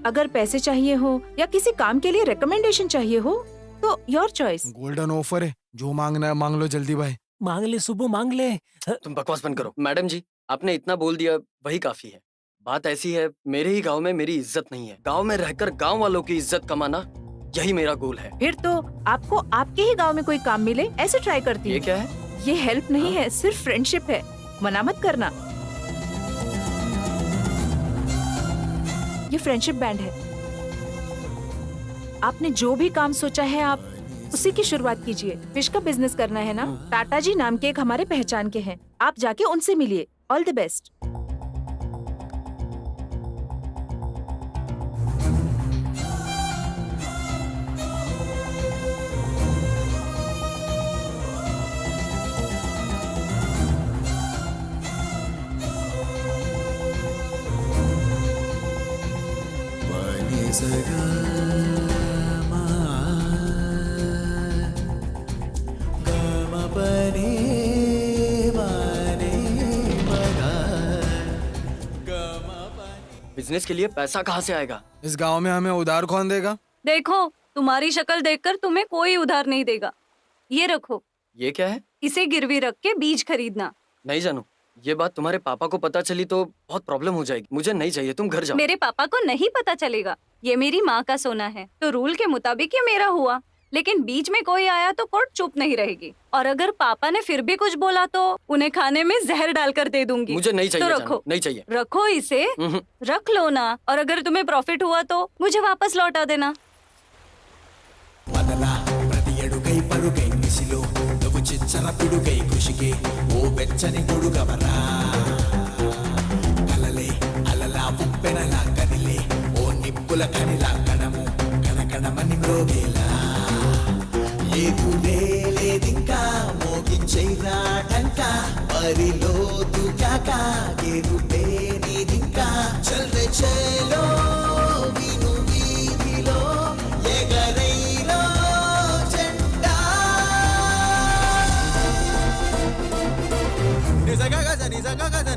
अगर पैसे चाहिए हो या किसी काम के लिए रिकमेंडेशन चाहिए हो तो योर चॉइस। गोल्डन ऑफर है, जो मांगना है मांग लो जल्दी भाई। मांग ले सुबह, मांग ले। तुम बकवास बंद करो। मैडम जी आपने इतना बोल दिया वही काफी है। बात ऐसी है, मेरे ही गांव में मेरी इज्जत नहीं है। गांव में रहकर गांव वालों की इज्जत कमाना, यही मेरा गोल है। फिर तो आपको आपके ही गांव में कोई काम मिले ऐसे ट्राई करती ये हूँ। क्या है? ये हेल्प नहीं है, सिर्फ फ्रेंडशिप है। मना मत करना। ये फ्रेंडशिप बैंड है। आपने जो भी काम सोचा है आप उसी की शुरुआत कीजिए। फिश का बिजनेस करना है ना? टाटा जी नाम के एक हमारे पहचान के हैं, आप जाके उनसे मिलिए। All the best. बिजनेस के लिए पैसा कहाँ से आएगा? इस गांव में हमें उधार कौन देगा? देखो, तुम्हारी शक्ल देखकर तुम्हें कोई उधार नहीं देगा। ये रखो। ये क्या है? इसे गिरवी रख के बीज खरीदना। नहीं जानू, ये बात तुम्हारे पापा को पता चली तो बहुत प्रॉब्लम हो जाएगी। मुझे नहीं चाहिए, तुम घर जाओ। मेरे पापा को नहीं पता चलेगा। ये मेरी माँ का सोना है, तो रूल के मुताबिक ये मेरा हुआ। लेकिन बीच में कोई आया तो कोर्ट चुप नहीं रहेगी। और अगर पापा ने फिर भी कुछ बोला तो उन्हें खाने में जहर डालकर दे दूंगी। मुझे नहीं चाहिए तो जानू, रखो, नहीं चाहिए। रखो इसे, रख लो ना। और अगर तुम्हें प्रॉफिट हुआ तो मुझे वापस लौटा देना। ప్రతి అడుగై పరుగై మిసిలో నువ్వు చిచ్చర పిడుగై కృషికి ఓ వెచ్చని గొడుగవరా కలలే అలలా ఉప్పెనలా కదిలే ఓ నిప్పుల కనిలా కణము కణకణమని మ్రోగేలా ఏదులే లేదింకా మోగించైరాటంకా పరిలో దుగాక ఎరుపే నీదింకా చల్రే చేలో విను వీధిలో ఎగరైలో జెండా నిజగా గజ